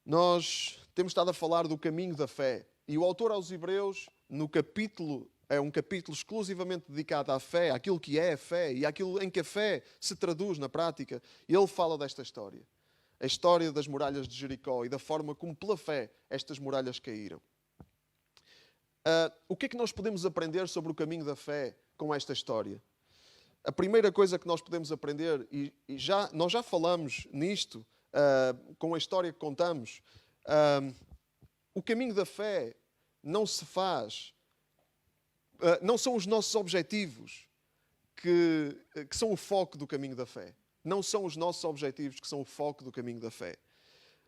Nós temos estado a falar do caminho da fé. E o autor aos Hebreus, no capítulo, é um capítulo exclusivamente dedicado à fé, àquilo que é a fé e àquilo em que a fé se traduz na prática. E ele fala desta história. A história das muralhas de Jericó e da forma como, pela fé, estas muralhas caíram. O que é que nós podemos aprender sobre o caminho da fé com esta história? A primeira coisa que nós podemos aprender, nós já falamos nisto com a história que contamos, o caminho da fé não se faz, não são os nossos objetivos que são o foco do caminho da fé. Não são os nossos objetivos que são o foco do caminho da fé.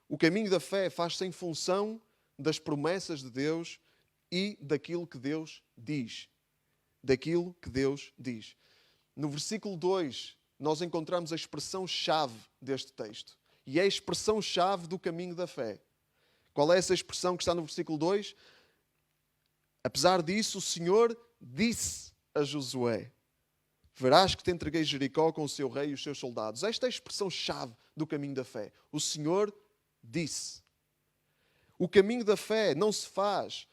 O caminho da fé faz-se em função das promessas de Deus e daquilo que Deus diz. Daquilo que Deus diz. No versículo 2, nós encontramos a expressão-chave deste texto. E é a expressão-chave do caminho da fé. Qual é essa expressão que está no versículo 2? Apesar disso, o Senhor disse a Josué. Verás que te entreguei Jericó com o seu rei e os seus soldados. Esta é a expressão-chave do caminho da fé. O Senhor disse. O caminho da fé não se faz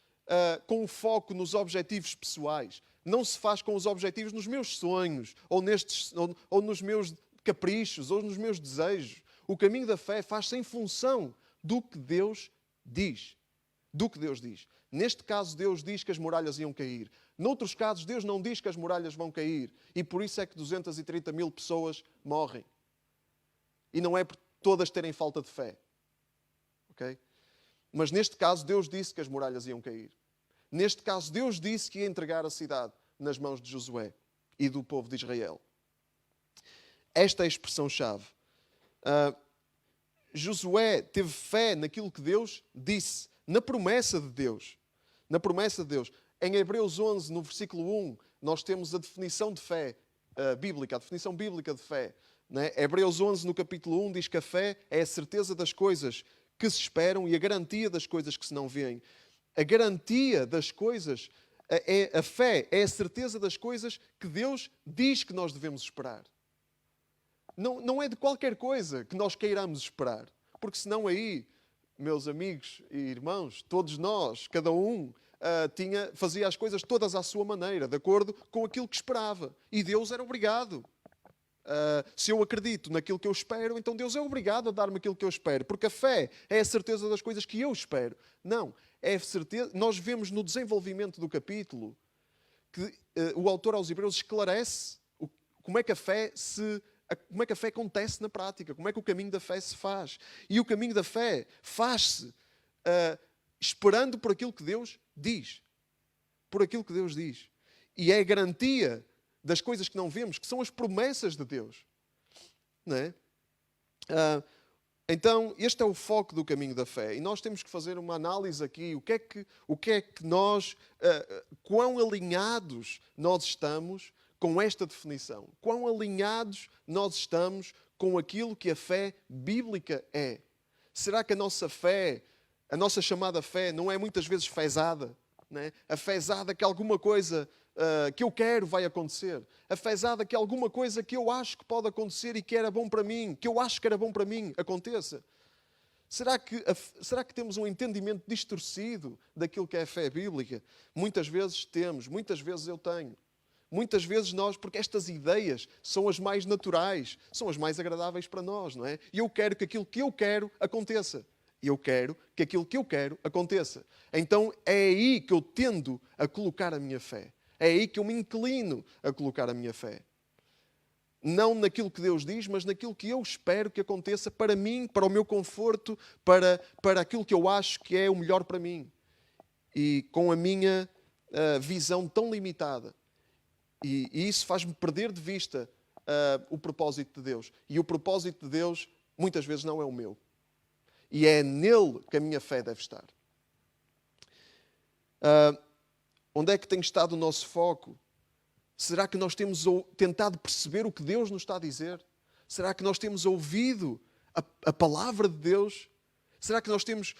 com o foco nos objetivos pessoais. Não se faz com os objetivos nos meus sonhos, ou nos meus caprichos, ou nos meus desejos. O caminho da fé faz-se em função do que Deus diz. Do que Deus diz. Neste caso, Deus diz que as muralhas iam cair. Noutros casos, Deus não diz que as muralhas vão cair. E por isso é que 230 mil pessoas morrem. E não é por todas terem falta de fé. Ok? Mas neste caso, Deus disse que as muralhas iam cair. Neste caso, Deus disse que ia entregar a cidade nas mãos de Josué e do povo de Israel. Esta é a expressão-chave. Josué teve fé naquilo que Deus disse, na promessa de Deus. Na promessa de Deus. Em Hebreus 11, no versículo 1, nós temos a definição de fé bíblica, a definição bíblica de fé. Né? Hebreus 11, no capítulo 1, diz que a fé é a certeza das coisas que se esperam e a garantia das coisas que se não veem. A garantia das coisas, a fé é a certeza das coisas que Deus diz que nós devemos esperar. Não é de qualquer coisa que nós queiramos esperar. Porque senão aí, meus amigos e irmãos, todos nós, cada um, fazia as coisas todas à sua maneira, de acordo com aquilo que esperava. E Deus era obrigado. Se eu acredito naquilo que eu espero, então Deus é obrigado a dar-me aquilo que eu espero. Porque a fé é a certeza das coisas que eu espero. Não, é a certeza. Nós vemos no desenvolvimento do capítulo que o autor aos Hebreus esclarece como é que a fé acontece na prática, como é que o caminho da fé se faz. E o caminho da fé faz-se esperando por aquilo que Deus diz. Por aquilo que Deus diz. E é a garantia das coisas que não vemos, que são as promessas de Deus. Não é? Então, este é o foco do caminho da fé. E nós temos que fazer uma análise aqui. O que é que nós, quão alinhados nós estamos com esta definição? Quão alinhados nós estamos com aquilo que a fé bíblica é? Será que a nossa fé, a nossa chamada fé, não é muitas vezes fezada? Né? A fezada que alguma coisa que eu quero vai acontecer. A fezada que alguma coisa que eu acho que pode acontecer e que era bom para mim, que eu acho que era bom para mim, aconteça. Será que temos um entendimento distorcido daquilo que é a fé bíblica? Muitas vezes temos, muitas vezes eu tenho. Muitas vezes nós, porque estas ideias são as mais naturais, são as mais agradáveis para nós, não é? E eu quero que aquilo que eu quero aconteça. E eu quero que aquilo que eu quero aconteça. Então é aí que eu tendo a colocar a minha fé. É aí que eu me inclino a colocar a minha fé. Não naquilo que Deus diz, mas naquilo que eu espero que aconteça para mim, para o meu conforto, para aquilo que eu acho que é o melhor para mim. E com a minha visão tão limitada. E isso faz-me perder de vista o propósito de Deus. E o propósito de Deus, muitas vezes, não é o meu. E é nele que a minha fé deve estar. Onde é que tem estado o nosso foco? Será que nós temos tentado perceber o que Deus nos está a dizer? Será que nós temos ouvido a palavra de Deus? Será que nós temos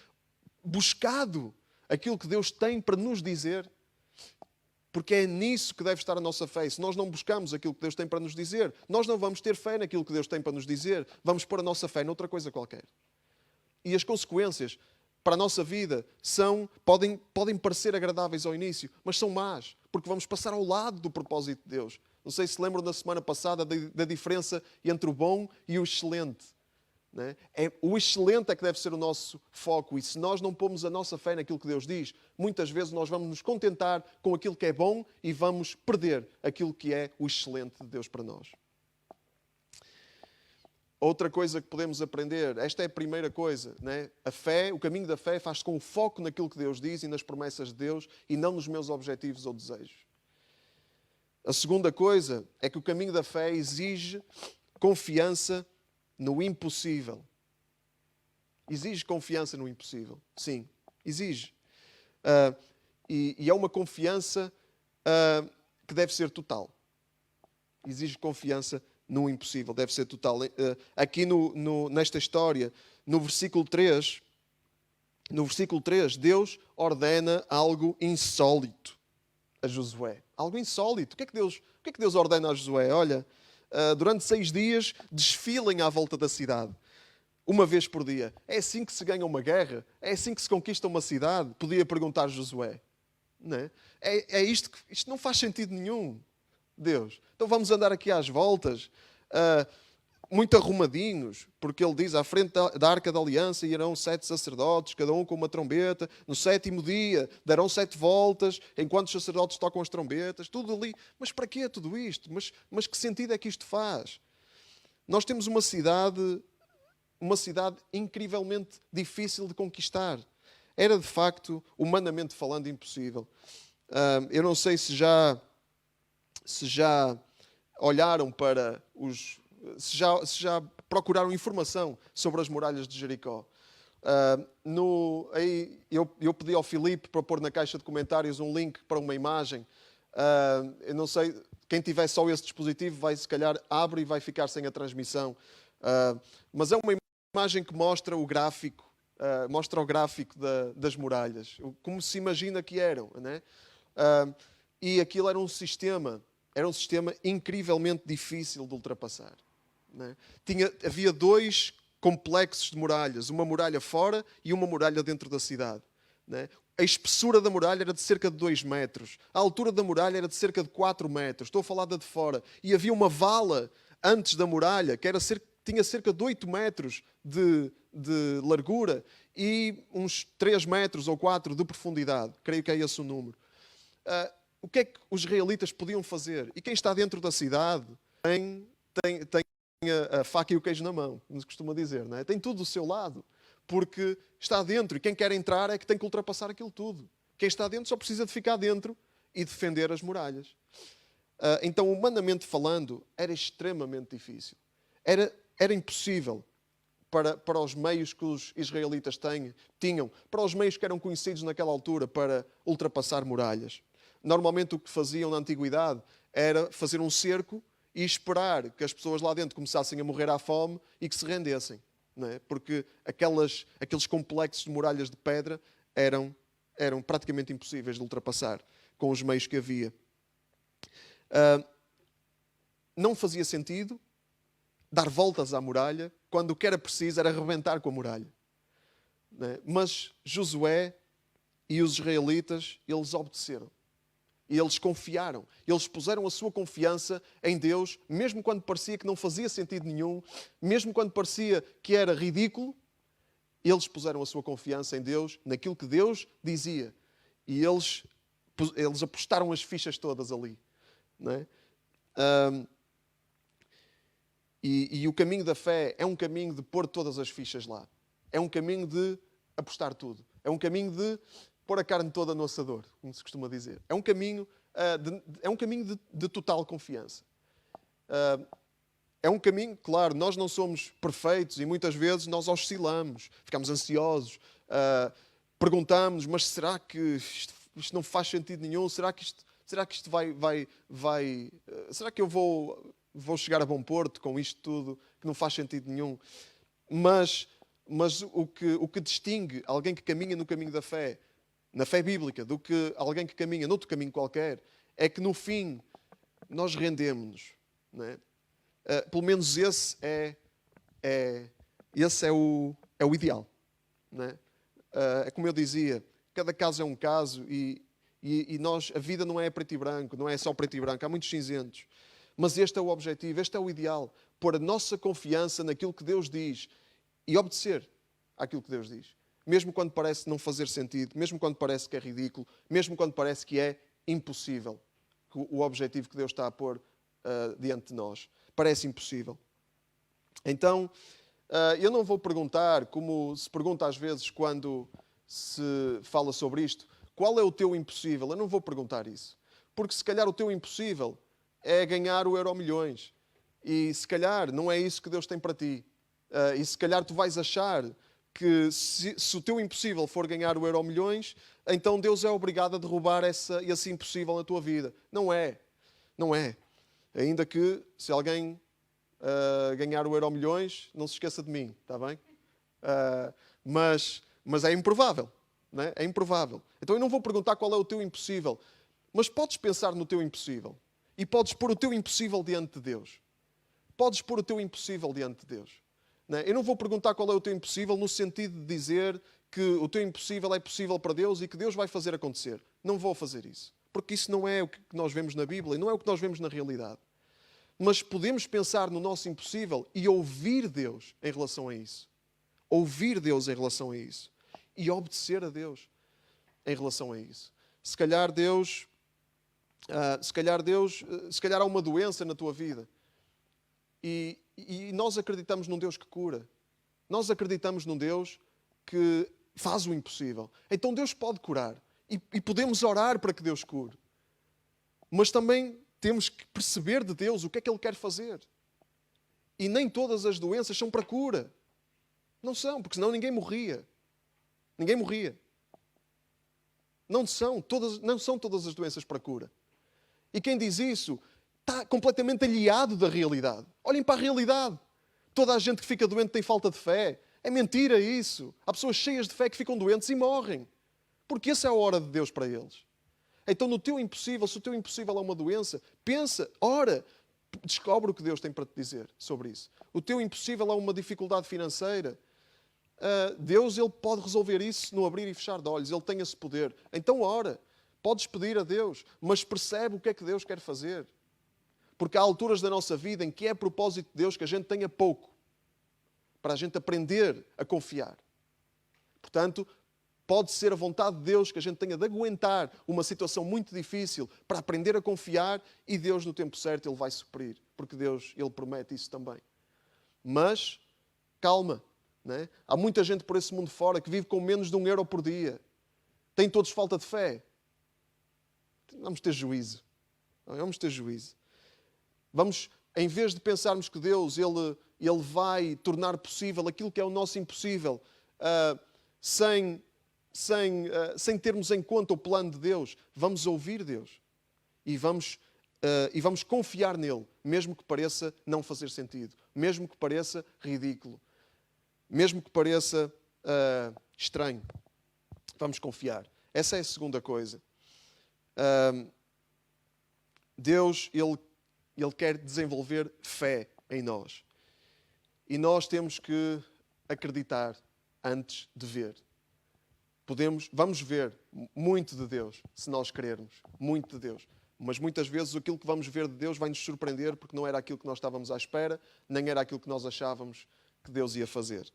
buscado aquilo que Deus tem para nos dizer? Porque é nisso que deve estar a nossa fé. Se nós não buscamos aquilo que Deus tem para nos dizer, nós não vamos ter fé naquilo que Deus tem para nos dizer. Vamos pôr a nossa fé noutra coisa qualquer. E as consequências para a nossa vida podem parecer agradáveis ao início, mas são más, porque vamos passar ao lado do propósito de Deus. Não sei se lembram da semana passada da diferença entre o bom e o excelente. Né? O excelente é que deve ser o nosso foco, e se nós não pomos a nossa fé naquilo que Deus diz, muitas vezes nós vamos nos contentar com aquilo que é bom e vamos perder aquilo que é o excelente de Deus para nós. Outra coisa que podemos aprender, esta é a primeira coisa, né? A fé, o caminho da fé faz-se com o foco naquilo que Deus diz e nas promessas de Deus e não nos meus objetivos ou desejos. A segunda coisa é que o caminho da fé exige confiança no impossível. Exige confiança no impossível. Sim, exige. E é uma confiança que deve ser total. Exige confiança no impossível, deve ser total. Aqui nesta história, no versículo 3, Deus ordena algo insólito a Josué. Algo insólito. O que é que Deus ordena a Josué? Olha, durante 6 dias desfilem à volta da cidade. Uma vez por dia. É assim que se ganha uma guerra? É assim que se conquista uma cidade? Podia perguntar Josué. Não é? Isto não faz sentido nenhum, Deus. Então vamos andar aqui às voltas, muito arrumadinhos, porque ele diz, à frente da Arca da Aliança irão 7 sacerdotes, cada um com uma trombeta. No 7º dia darão 7 voltas, enquanto os sacerdotes tocam as trombetas. Tudo ali. Mas para quê tudo isto? Mas que sentido é que isto faz? Nós temos uma cidade incrivelmente difícil de conquistar. Era, de facto, humanamente falando, impossível. Eu não sei se já olharam para os... Se já procuraram informação sobre as muralhas de Jericó. Eu pedi ao Filipe para pôr na caixa de comentários um link para uma imagem. Eu não sei, quem tiver só esse dispositivo vai, se calhar, abre e vai ficar sem a transmissão. Mas é uma imagem que mostra o gráfico. Mostra o gráfico das muralhas, como se imagina que eram, né? E aquilo era um sistema incrivelmente difícil de ultrapassar, né? Havia 2 complexos de muralhas, uma muralha fora e uma muralha dentro da cidade, né? A espessura da muralha era de cerca de 2 metros, a altura da muralha era de cerca de 4 metros, estou a falar da de fora, e havia uma vala antes da muralha que tinha cerca de 8 metros de largura e uns 3 metros ou 4 de profundidade. Creio que é esse o número. O que é que os israelitas podiam fazer? E quem está dentro da cidade tem a faca e o queijo na mão, como se costuma dizer, não é? Tem tudo do seu lado, porque está dentro e quem quer entrar é que tem que ultrapassar aquilo tudo. Quem está dentro só precisa de ficar dentro e defender as muralhas. Então, humanamente falando, era extremamente difícil. Era impossível para os meios que os israelitas tinham, para os meios que eram conhecidos naquela altura para ultrapassar muralhas. Normalmente o que faziam na antiguidade era fazer um cerco e esperar que as pessoas lá dentro começassem a morrer à fome e que se rendessem, não é? Porque aqueles complexos de muralhas de pedra eram praticamente impossíveis de ultrapassar com os meios que havia. Não fazia sentido dar voltas à muralha, quando o que era preciso era arrebentar com a muralha. Mas Josué e os israelitas, eles obedeceram. E eles confiaram. Eles puseram a sua confiança em Deus, mesmo quando parecia que não fazia sentido nenhum, mesmo quando parecia que era ridículo, eles puseram a sua confiança em Deus, naquilo que Deus dizia. E eles apostaram as fichas todas ali. Não é? E o caminho da fé é um caminho de pôr todas as fichas lá. É um caminho de apostar tudo. É um caminho de pôr a carne toda no assador, como se costuma dizer. É um caminho de total confiança. É um caminho, claro, nós não somos perfeitos e muitas vezes nós oscilamos, ficamos ansiosos, perguntamos, mas será que isto não faz sentido nenhum? Será que isto vai será que eu vou chegar a bom porto com isto tudo, que não faz sentido nenhum? Mas o que distingue alguém que caminha no caminho da fé, na fé bíblica, do que alguém que caminha noutro caminho qualquer, é que no fim nós rendemos-nos. Não é? Pelo menos esse é o ideal. Não é? É como eu dizia, cada caso é um caso e a vida não é preto e branco, não é só preto e branco, há muitos cinzentos. Mas este é o objetivo, este é o ideal. Pôr a nossa confiança naquilo que Deus diz e obedecer àquilo que Deus diz. Mesmo quando parece não fazer sentido, mesmo quando parece que é ridículo, mesmo quando parece que é impossível o objetivo que Deus está a pôr diante de nós. Parece impossível. Então, eu não vou perguntar, como se pergunta às vezes quando se fala sobre isto, qual é o teu impossível? Eu não vou perguntar isso. Porque se calhar o teu impossível é ganhar o Euromilhões. E se calhar não é isso que Deus tem para ti. E se calhar tu vais achar que se o teu impossível for ganhar o Euromilhões, então Deus é obrigado a derrubar esse impossível na tua vida. Não é. Não é. Ainda que se alguém ganhar o Euromilhões, não se esqueça de mim, está bem? Mas é improvável. Não é? É improvável. Então eu não vou perguntar qual é o teu impossível. Mas podes pensar no teu impossível. E podes pôr o teu impossível diante de Deus. Podes pôr o teu impossível diante de Deus. Não é? Eu não vou perguntar qual é o teu impossível no sentido de dizer que o teu impossível é possível para Deus e que Deus vai fazer acontecer. Não vou fazer isso. Porque isso não é o que nós vemos na Bíblia e não é o que nós vemos na realidade. Mas podemos pensar no nosso impossível e ouvir Deus em relação a isso. Ouvir Deus em relação a isso. E obedecer a Deus em relação a isso. Se calhar há uma doença na tua vida. E nós acreditamos num Deus que cura. Nós acreditamos num Deus que faz o impossível. Então Deus pode curar. E podemos orar para que Deus cure. Mas também temos que perceber de Deus o que é que Ele quer fazer. E nem todas as doenças são para cura. Não são, porque senão ninguém morria. Ninguém morria. Não são todas as doenças para cura. E quem diz isso está completamente aliado da realidade. Olhem para a realidade. Toda a gente que fica doente tem falta de fé. É mentira isso. Há pessoas cheias de fé que ficam doentes e morrem. Porque essa é a hora de Deus para eles. Então no teu impossível, se o teu impossível é uma doença, pensa, ora, descobre o que Deus tem para te dizer sobre isso. O teu impossível é uma dificuldade financeira. Deus, Ele pode resolver isso no abrir e fechar de olhos. Ele tem esse poder. Então ora, podes pedir a Deus, mas percebe o que é que Deus quer fazer. Porque há alturas da nossa vida em que é propósito de Deus que a gente tenha pouco. Para a gente aprender a confiar. Portanto, pode ser a vontade de Deus que a gente tenha de aguentar uma situação muito difícil para aprender a confiar e Deus, no tempo certo, Ele vai suprir. Porque Deus, Ele promete isso também. Mas, calma. Não é? Há muita gente por esse mundo fora que vive com menos de €1 por dia. Têm todos falta de fé. Vamos ter juízo. Vamos ter juízo. Vamos, em vez de pensarmos que Deus Ele vai tornar possível aquilo que é o nosso impossível, sem termos em conta o plano de Deus, vamos ouvir Deus e vamos confiar nele, mesmo que pareça não fazer sentido, mesmo que pareça ridículo, mesmo que pareça estranho. Vamos confiar. Essa é a segunda coisa. Deus, Ele quer desenvolver fé em nós. E nós temos que acreditar antes de ver. Vamos ver muito de Deus, se nós querermos. Muito de Deus. Mas muitas vezes aquilo que vamos ver de Deus vai nos surpreender porque não era aquilo que nós estávamos à espera, nem era aquilo que nós achávamos que Deus ia fazer.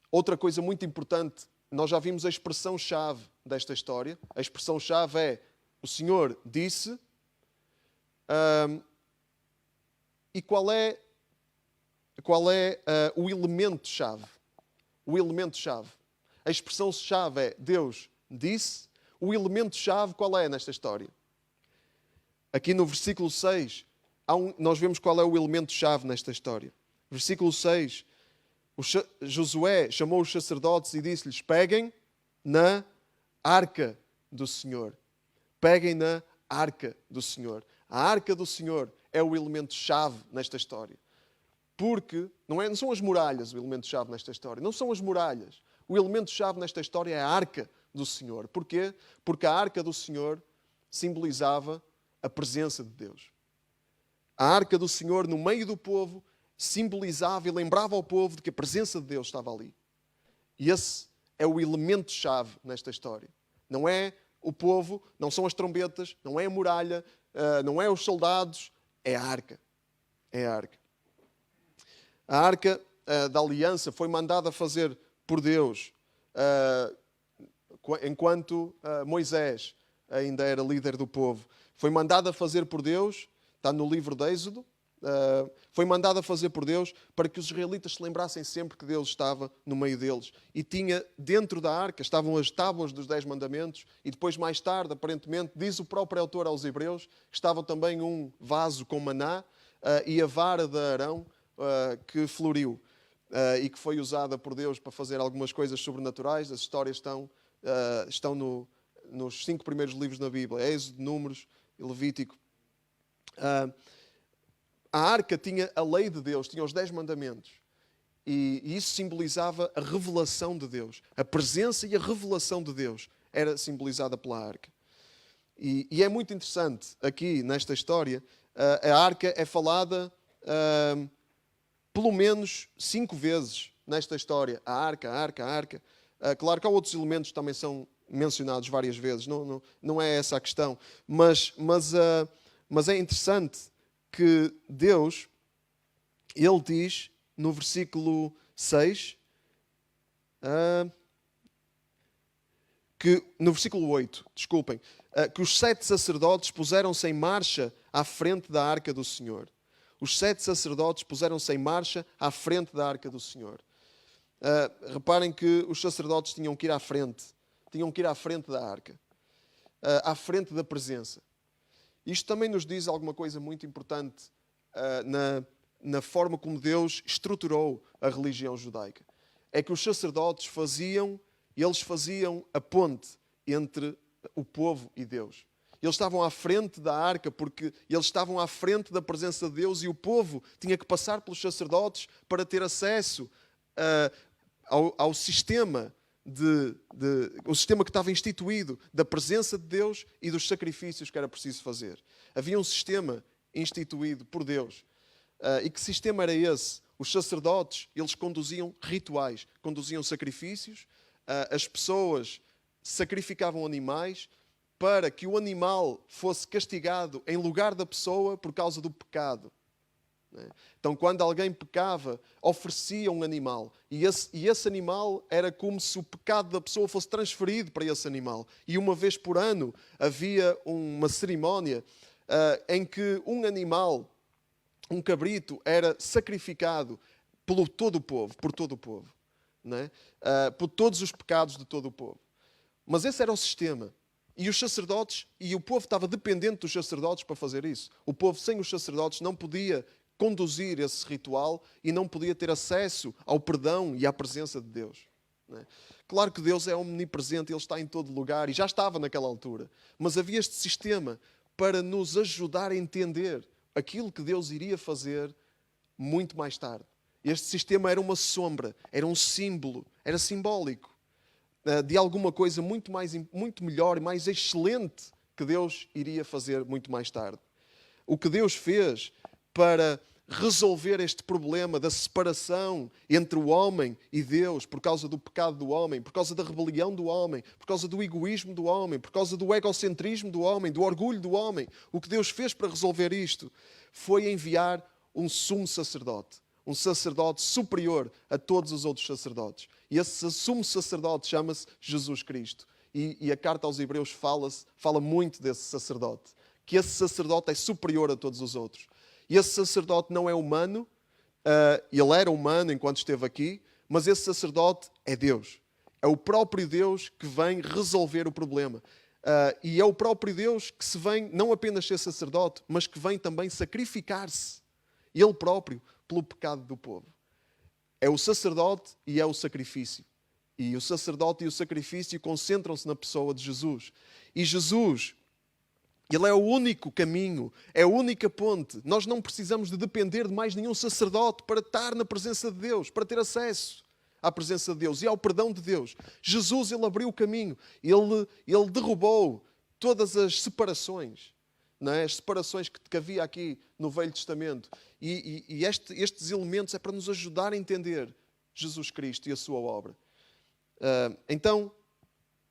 Outra coisa muito importante, nós já vimos a expressão-chave desta história. A expressão-chave é: o Senhor disse. E qual é o elemento-chave? O elemento-chave. A expressão-chave é: Deus disse. O elemento-chave qual é nesta história? Aqui no versículo 6, nós vemos qual é o elemento-chave nesta história. Versículo 6, Josué chamou os sacerdotes e disse-lhes: peguem na arca do Senhor. Peguem na arca do Senhor. A arca do Senhor é o elemento-chave nesta história. Porque não são as muralhas o elemento-chave nesta história. Não são as muralhas. O elemento-chave nesta história é a arca do Senhor. Porquê? Porque a arca do Senhor simbolizava a presença de Deus. A arca do Senhor no meio do povo simbolizava e lembrava ao povo de que a presença de Deus estava ali. E esse é o elemento-chave nesta história. Não é o povo, não são as trombetas, não é a muralha, não é os soldados, é a arca. É a arca. A arca da aliança foi mandada a fazer por Deus enquanto Moisés ainda era líder do povo. Foi mandada a fazer por Deus, está no livro de Êxodo, foi mandada a fazer por Deus para que os israelitas se lembrassem sempre que Deus estava no meio deles. E tinha dentro da arca, estavam as tábuas dos 10 mandamentos e depois mais tarde, aparentemente, diz o próprio autor aos Hebreus, que estava também um vaso com maná e a vara de Arão que floriu e que foi usada por Deus para fazer algumas coisas sobrenaturais. As histórias estão nos 5 primeiros livros da Bíblia, Êxodo, Números e Levítico. A arca tinha a lei de Deus, tinha os 10 mandamentos. E isso simbolizava a revelação de Deus. A presença e a revelação de Deus era simbolizada pela arca. E é muito interessante, aqui nesta história, a arca é falada pelo menos 5 vezes nesta história. A arca, a arca, a arca. Claro que há outros elementos que também são mencionados várias vezes, não é essa a questão. Mas é interessante que Deus, Ele diz no versículo 6, no versículo 8, desculpem, que os 7 sacerdotes puseram-se em marcha à frente da arca do Senhor. Os 7 sacerdotes puseram-se em marcha à frente da arca do Senhor. Reparem que os sacerdotes tinham que ir à frente da arca, à frente da presença. Isto também nos diz alguma coisa muito importante na forma como Deus estruturou a religião judaica. É que os sacerdotes faziam a ponte entre o povo e Deus. Eles estavam à frente da arca porque eles estavam à frente da presença de Deus e o povo tinha que passar pelos sacerdotes para ter acesso ao sistema o sistema que estava instituído da presença de Deus e dos sacrifícios que era preciso fazer. Havia um sistema instituído por Deus. E que sistema era esse? Os sacerdotes, eles conduziam rituais, conduziam sacrifícios, as pessoas sacrificavam animais para que o animal fosse castigado em lugar da pessoa por causa do pecado. Então, quando alguém pecava, oferecia um animal. E esse animal era como se o pecado da pessoa fosse transferido para esse animal. E uma vez por ano havia uma cerimónia em que um animal, um cabrito, era sacrificado por todo o povo. Não é? Por todos os pecados de todo o povo. Mas esse era o sistema. E os sacerdotes, e o povo estava dependente dos sacerdotes para fazer isso. O povo sem os sacerdotes não podia conduzir esse ritual e não podia ter acesso ao perdão e à presença de Deus. Não é? Claro que Deus é omnipresente, Ele está em todo lugar e já estava naquela altura. Mas havia este sistema para nos ajudar a entender aquilo que Deus iria fazer muito mais tarde. Este sistema era uma sombra, era um símbolo, era simbólico de alguma coisa muito melhor e mais excelente que Deus iria fazer muito mais tarde. O que Deus fez para resolver este problema da separação entre o homem e Deus por causa do pecado do homem, por causa da rebelião do homem, por causa do egoísmo do homem, por causa do egocentrismo do homem, do orgulho do homem. O que Deus fez para resolver isto foi enviar um sumo sacerdote, um sacerdote superior a todos os outros sacerdotes. E esse sumo sacerdote chama-se Jesus Cristo. E a carta aos Hebreus fala muito desse sacerdote, que esse sacerdote é superior a todos os outros. E esse sacerdote não é humano, ele era humano enquanto esteve aqui, mas esse sacerdote é Deus. É o próprio Deus que vem resolver o problema. E é o próprio Deus que se vem não apenas ser sacerdote, mas que vem também sacrificar-se, Ele próprio, pelo pecado do povo. É o sacerdote e é o sacrifício. E o sacerdote e o sacrifício concentram-se na pessoa de Jesus. E Jesus, Ele é o único caminho, é a única ponte. Nós não precisamos de depender de mais nenhum sacerdote para estar na presença de Deus, para ter acesso à presença de Deus e ao perdão de Deus. Jesus, Ele abriu o caminho, Ele derrubou todas as separações, não é? As separações que havia aqui no Velho Testamento. E estes elementos é para nos ajudar a entender Jesus Cristo e a sua obra. Então,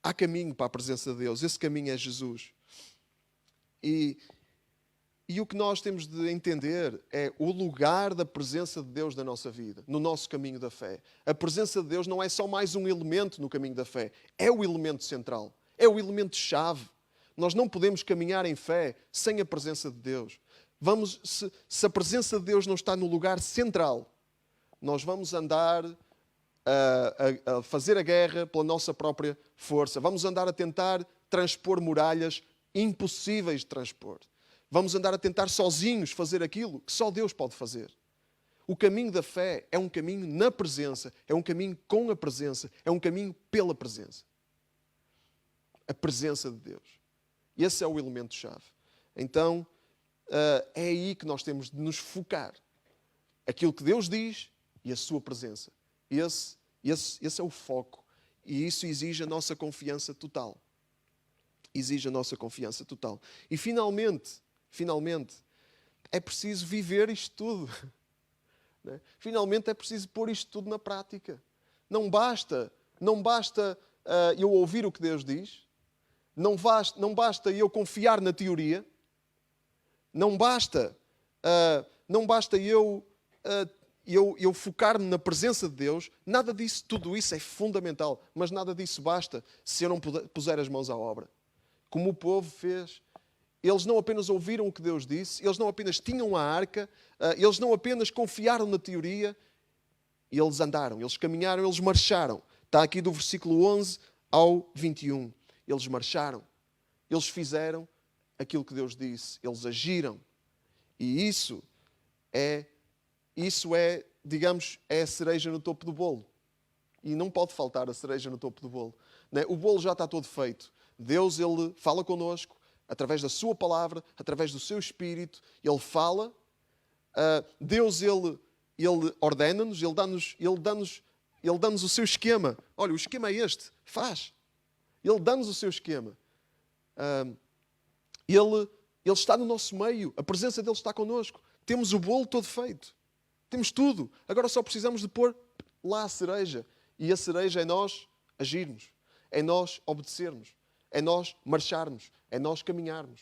há caminho para a presença de Deus. Esse caminho é Jesus. E o que nós temos de entender é o lugar da presença de Deus na nossa vida, no nosso caminho da fé. A presença de Deus não é só mais um elemento no caminho da fé, é o elemento central, é o elemento-chave. Nós não podemos caminhar em fé sem a presença de Deus. Se a presença de Deus não está no lugar central, nós vamos andar a fazer a guerra pela nossa própria força. Vamos andar a tentar transpor muralhas impossíveis de transpor. Vamos andar a tentar sozinhos fazer aquilo que só Deus pode fazer. O caminho da fé é um caminho na presença, é um caminho com a presença, é um caminho pela presença. A presença de Deus. Esse é o elemento-chave. Então, é aí que nós temos de nos focar. Aquilo que Deus diz e a sua presença. Esse é o foco. E isso exige a nossa confiança total. exige a nossa confiança total. E finalmente, é preciso viver isto tudo. Né? Finalmente é preciso pôr isto tudo na prática. Não basta eu ouvir o que Deus diz, não basta eu confiar na teoria, não basta eu focar-me na presença de Deus. Nada disso, tudo isso é fundamental, mas nada disso basta se eu não puser as mãos à obra. Como o povo fez. Eles não apenas ouviram o que Deus disse, eles não apenas tinham a arca, eles não apenas confiaram na teoria, eles andaram, eles caminharam, eles marcharam. Está aqui do versículo 11 ao 21. Eles marcharam, eles fizeram aquilo que Deus disse, eles agiram. E isso é, digamos, é a cereja no topo do bolo. E não pode faltar a cereja no topo do bolo. O bolo já está todo feito. Deus, Ele fala connosco, através da sua palavra, através do seu Espírito. Ele fala. Deus, Ele ordena-nos, Ele dá-nos o seu esquema. Olha, o esquema é este, faz. Ele dá-nos o seu esquema. Ele está no nosso meio, a presença dele está connosco. Temos o bolo todo feito. Temos tudo. Agora só precisamos de pôr lá a cereja. E a cereja é nós agirmos, é nós obedecermos, é nós marcharmos, é nós caminharmos.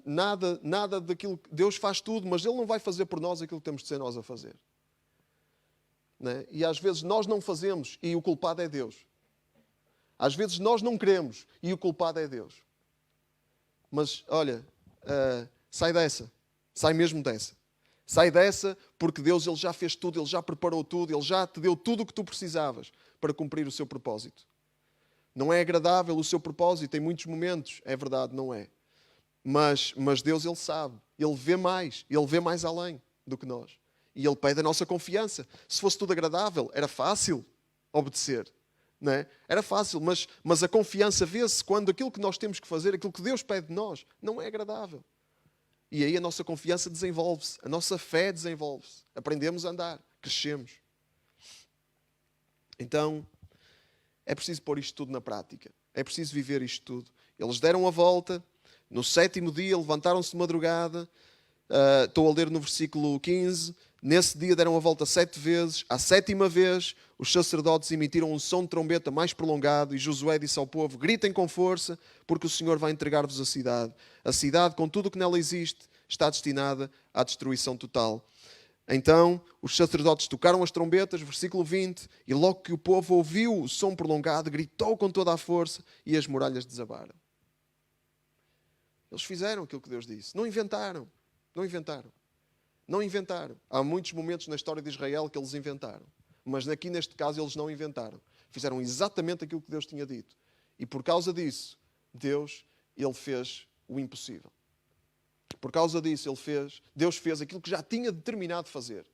Nada daquilo que Deus faz tudo, mas Ele não vai fazer por nós aquilo que temos de ser nós a fazer. Né? E às vezes nós não fazemos e o culpado é Deus. Às vezes nós não queremos e o culpado é Deus. Mas olha, sai dessa, sai mesmo dessa. Sai dessa porque Deus, Ele já fez tudo, Ele já preparou tudo, Ele já te deu tudo o que tu precisavas para cumprir o seu propósito. Não é agradável o seu propósito em muitos momentos, é verdade, não é. Mas Deus, Ele sabe, Ele vê mais além do que nós. E Ele pede a nossa confiança. Se fosse tudo agradável, era fácil obedecer. Não é? Era fácil, mas a confiança vê-se quando aquilo que nós temos que fazer, aquilo que Deus pede de nós, não é agradável. E aí a nossa confiança desenvolve-se, a nossa fé desenvolve-se. Aprendemos a andar, crescemos. Então, é preciso pôr isto tudo na prática. É preciso viver isto tudo. Eles deram a volta. No 7º dia, levantaram-se de madrugada. Estou a ler no versículo 15. Nesse dia deram a volta 7 vezes. À 7ª vez, os sacerdotes emitiram um som de trombeta mais prolongado. E Josué disse ao povo: gritem com força, porque o Senhor vai entregar-vos a cidade. A cidade, com tudo o que nela existe, está destinada à destruição total. Então, os sacerdotes tocaram as trombetas, versículo 20, e logo que o povo ouviu o som prolongado, gritou com toda a força e as muralhas desabaram. Eles fizeram aquilo que Deus disse. Não inventaram. Há muitos momentos na história de Israel que eles inventaram. Mas aqui, neste caso, eles não inventaram. Fizeram exatamente aquilo que Deus tinha dito. E por causa disso, Deus, Ele fez o impossível. Por causa disso, Deus fez aquilo que já tinha determinado fazer.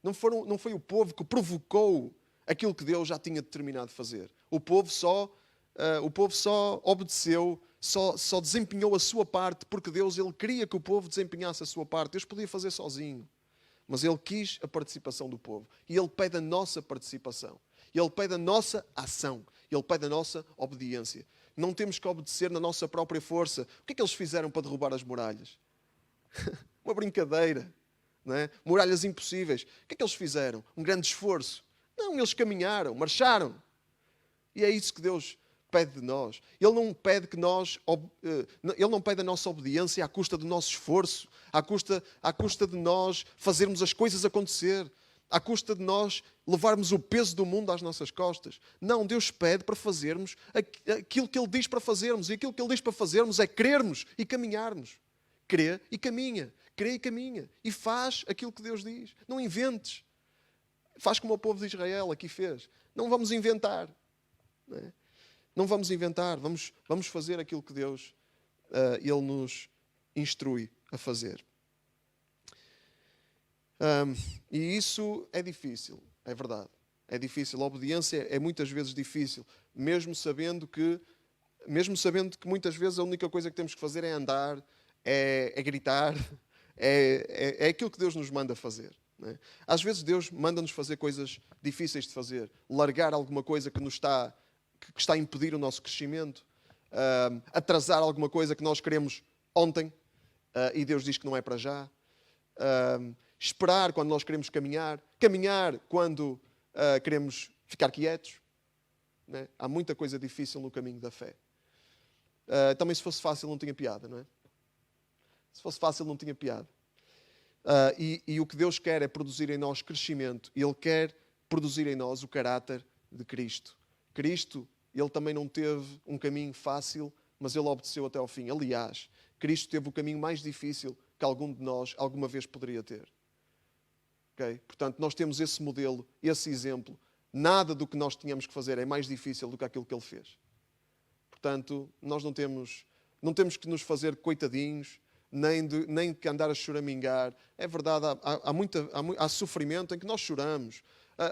Não foi o povo que provocou aquilo que Deus já tinha determinado fazer. O povo só obedeceu, só desempenhou a sua parte, porque Deus, Ele queria que o povo desempenhasse a sua parte. Deus podia fazer sozinho, mas Ele quis a participação do povo. E Ele pede a nossa participação. Ele pede a nossa ação. Ele pede a nossa obediência. Não temos que obedecer na nossa própria força. O que é que eles fizeram para derrubar as muralhas? Uma brincadeira. Não é? Muralhas impossíveis. O que é que eles fizeram? Um grande esforço. Não, eles caminharam, marcharam. E é isso que Deus pede de nós. Ele não pede a nossa obediência à custa do nosso esforço, à custa de nós fazermos as coisas acontecer, à custa de nós levarmos o peso do mundo às nossas costas. Não, Deus pede para fazermos aquilo que Ele diz para fazermos. E aquilo que Ele diz para fazermos é crermos e caminharmos. Crê e caminha. Crê e caminha. E faz aquilo que Deus diz. Não inventes. Faz como o povo de Israel aqui fez. Não vamos inventar. Não é? Não vamos inventar. Vamos fazer aquilo que Deus, Ele nos instrui a fazer. E isso é difícil, é verdade. É difícil. A obediência é muitas vezes difícil, mesmo sabendo que muitas vezes a única coisa que temos que fazer é andar, é gritar, é aquilo que Deus nos manda fazer. Não é? Às vezes Deus manda-nos fazer coisas difíceis de fazer, largar alguma coisa que está a impedir o nosso crescimento, atrasar alguma coisa que nós queremos ontem e Deus diz que não é para já. Esperar quando nós queremos caminhar. Caminhar quando queremos ficar quietos. Né? Há muita coisa difícil no caminho da fé. Também se fosse fácil não tinha piada, não é? Se fosse fácil não tinha piada. E o que Deus quer é produzir em nós crescimento. Ele quer produzir em nós o caráter de Cristo. Cristo, Ele também não teve um caminho fácil, mas Ele obedeceu até ao fim. Aliás, Cristo teve o caminho mais difícil que algum de nós alguma vez poderia ter. Okay? Portanto, nós temos esse modelo, esse exemplo. Nada do que nós tínhamos que fazer é mais difícil do que aquilo que Ele fez. Portanto, nós não temos que nos fazer coitadinhos, nem que andar a choramingar. É verdade, há sofrimento em que nós choramos.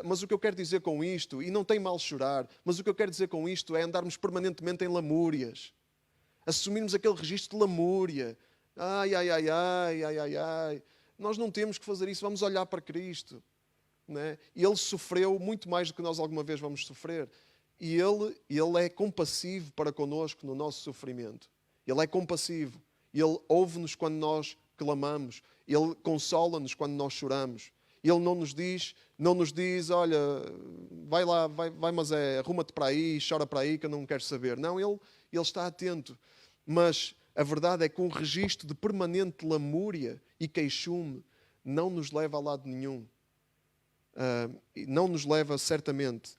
Mas o que eu quero dizer com isto, e não tem mal chorar, mas o que eu quero dizer com isto é andarmos permanentemente em lamúrias. Assumirmos aquele registro de lamúria. Ai. Nós não temos que fazer isso, vamos olhar para Cristo. Né? Ele sofreu muito mais do que nós alguma vez vamos sofrer. E Ele é compassivo para connosco no nosso sofrimento. Ele é compassivo. Ele ouve-nos quando nós clamamos. Ele consola-nos quando nós choramos. Ele não nos diz, olha, vai lá, vai, mas arruma-te para aí, chora para aí, que eu não quero saber. Não, ele está atento. Mas a verdade é que um registro de permanente lamúria e queixume não nos leva a lado nenhum. Não nos leva certamente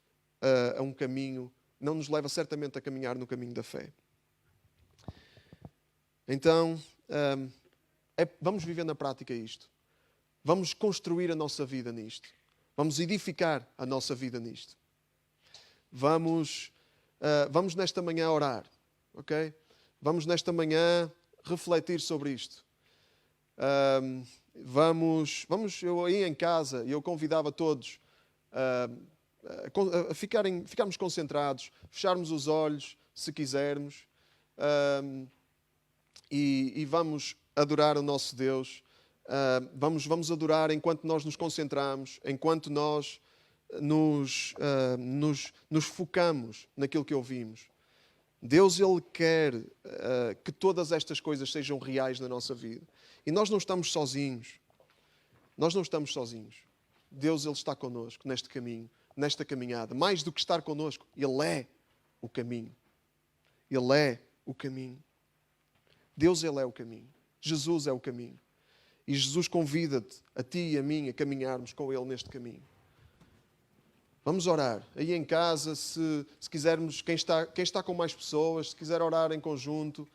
a um caminho, não nos leva certamente a caminhar no caminho da fé. Então, vamos viver na prática isto. Vamos construir a nossa vida nisto. Vamos edificar a nossa vida nisto. Vamos nesta manhã orar, ok? Vamos nesta manhã refletir sobre isto. Eu aí em casa, eu convidava todos a ficarmos concentrados, fecharmos os olhos, se quisermos, e vamos adorar o nosso Deus. Vamos adorar enquanto nós nos concentramos, enquanto nós nos focamos naquilo que ouvimos. Deus, Ele quer que todas estas coisas sejam reais na nossa vida. E nós não estamos sozinhos. Nós não estamos sozinhos. Deus, Ele está connosco neste caminho, nesta caminhada. Mais do que estar connosco, Ele é o caminho. Ele é o caminho. Deus, Ele é o caminho. Jesus é o caminho. E Jesus convida-te, a ti e a mim, a caminharmos com Ele neste caminho. Vamos orar. Aí em casa, se quisermos, quem está com mais pessoas, se quiser orar em conjunto,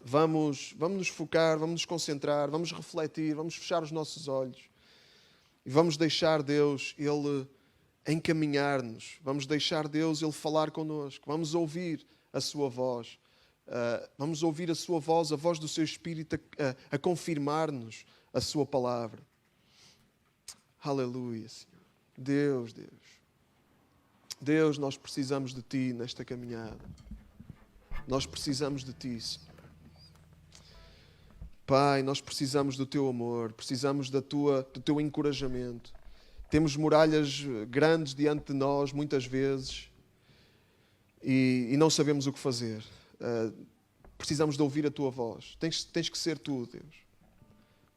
vamos nos focar, vamos nos concentrar, vamos refletir, vamos fechar os nossos olhos. E vamos deixar Deus, Ele encaminhar-nos. Vamos deixar Deus, Ele falar connosco. Vamos ouvir a sua voz. Vamos ouvir a sua voz, a voz do seu Espírito a confirmar-nos a sua palavra. Aleluia, Senhor. Deus. Deus, nós precisamos de Ti nesta caminhada. Nós precisamos de Ti, Senhor. Pai, nós precisamos do Teu amor, precisamos do Teu encorajamento. Temos muralhas grandes diante de nós, muitas vezes, e não sabemos o que fazer. Precisamos de ouvir a Tua voz. Tens que ser Tu, Deus.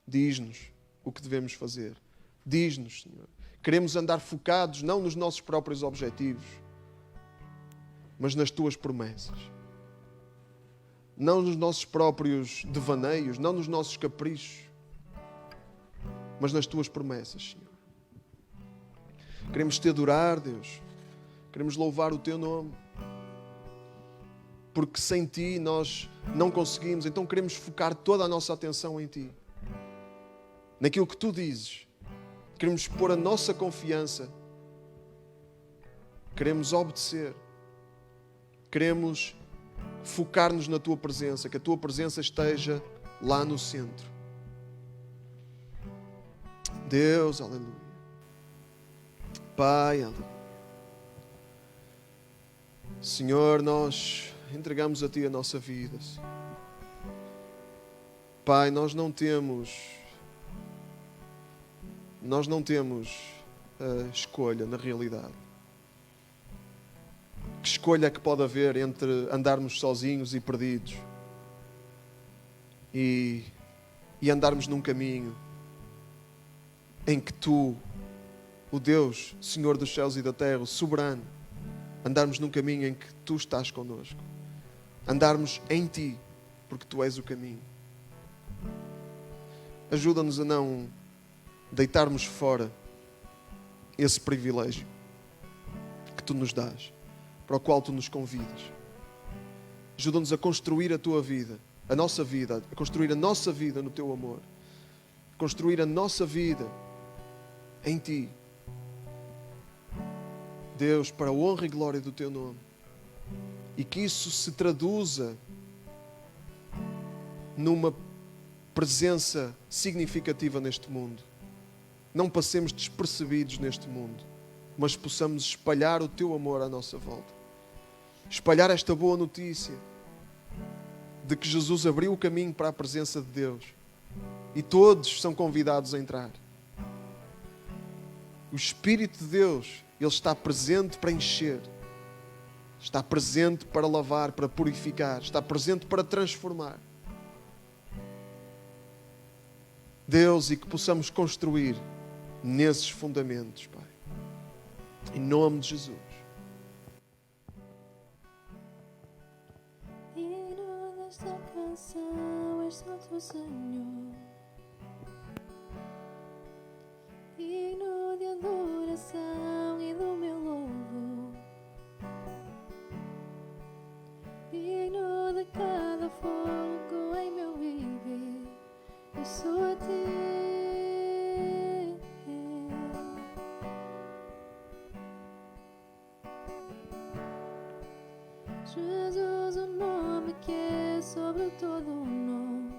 Diz-nos o que devemos fazer. Diz-nos, Senhor. Queremos andar focados não nos nossos próprios objetivos, mas nas Tuas promessas. Não nos nossos próprios devaneios, não nos nossos caprichos, mas nas Tuas promessas, Senhor. Queremos Te adorar, Deus. Queremos louvar o Teu nome. Porque sem Ti nós não conseguimos, então queremos focar toda a nossa atenção em Ti. Naquilo que Tu dizes. Queremos pôr a nossa confiança. Queremos obedecer. Queremos focar-nos na Tua presença, que a Tua presença esteja lá no centro. Deus, aleluia. Pai, aleluia. Senhor, nós entregamos a Ti a nossa vida. Pai, nós não temos escolha na realidade. Que escolha é que pode haver entre andarmos sozinhos e perdidos e andarmos num caminho em que Tu, o Deus, Senhor dos céus e da terra, o soberano, andarmos num caminho em que Tu estás connosco. Andarmos em Ti, porque Tu és o caminho. Ajuda-nos a não deitarmos fora esse privilégio que Tu nos dás, para o qual Tu nos convidas. Ajuda-nos a construir a Tua vida, a nossa vida, a construir a nossa vida no Teu amor. Construir a nossa vida em Ti. Deus, para a honra e glória do Teu nome. E que isso se traduza numa presença significativa neste mundo. Não passemos despercebidos neste mundo, mas possamos espalhar o Teu amor à nossa volta. Espalhar esta boa notícia de que Jesus abriu o caminho para a presença de Deus e todos são convidados a entrar. O Espírito de Deus, Ele está presente para encher, está presente para lavar, para purificar, está presente para transformar. Deus, e que possamos construir nesses fundamentos, Pai. Em nome de Jesus. Digno desta canção és só Tu, Senhor. Digno de adoração e do meu louvor. Digno de cada fogo em meu viver. Eu sou a Ti. Jesus, o nome que é sobre todo o nome.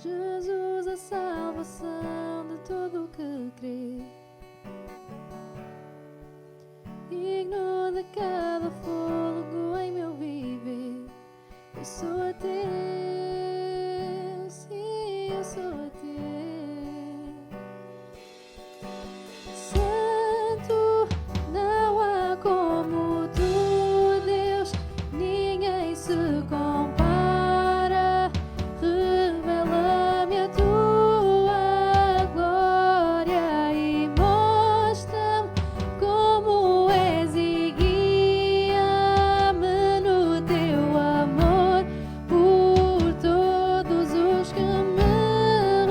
Jesus, a salvação de todo o que crê. Digno de cada fôlego em meu viver. Eu sou a Teu, sim, eu sou a Teu. Santo, não há como Tu, Deus, ninguém se compara. Revela-me a Tua glória e mostra-me como és e guia-me no Teu amor por todos os que me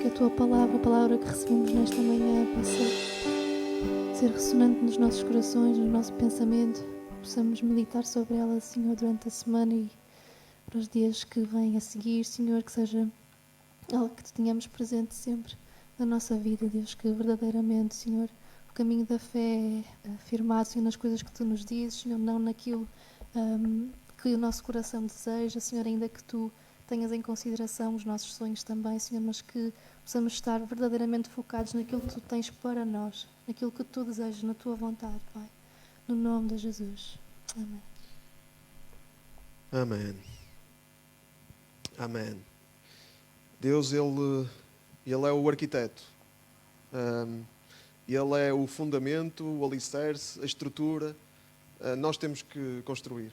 que a Tua palavra, a palavra que recebemos nesta manhã, possa ser ressonante nos nossos corações, no nosso pensamento. Possamos meditar sobre ela, Senhor, durante a semana e para os dias que vêm a seguir, Senhor, que seja algo que te tenhamos presente sempre na nossa vida, Deus, que verdadeiramente, Senhor, o caminho da fé é afirmado, Senhor, nas coisas que Tu nos dizes, Senhor, não naquilo que o nosso coração deseja, Senhor, ainda que Tu tenhas em consideração os nossos sonhos também, Senhor, mas que possamos estar verdadeiramente focados naquilo que Tu tens para nós, naquilo que Tu desejas, na Tua vontade, Pai. No nome de Jesus. Amém. Amém. Amém. Deus, Ele é o arquiteto. Ele é o fundamento, o alicerce, a estrutura. Nós temos que construir.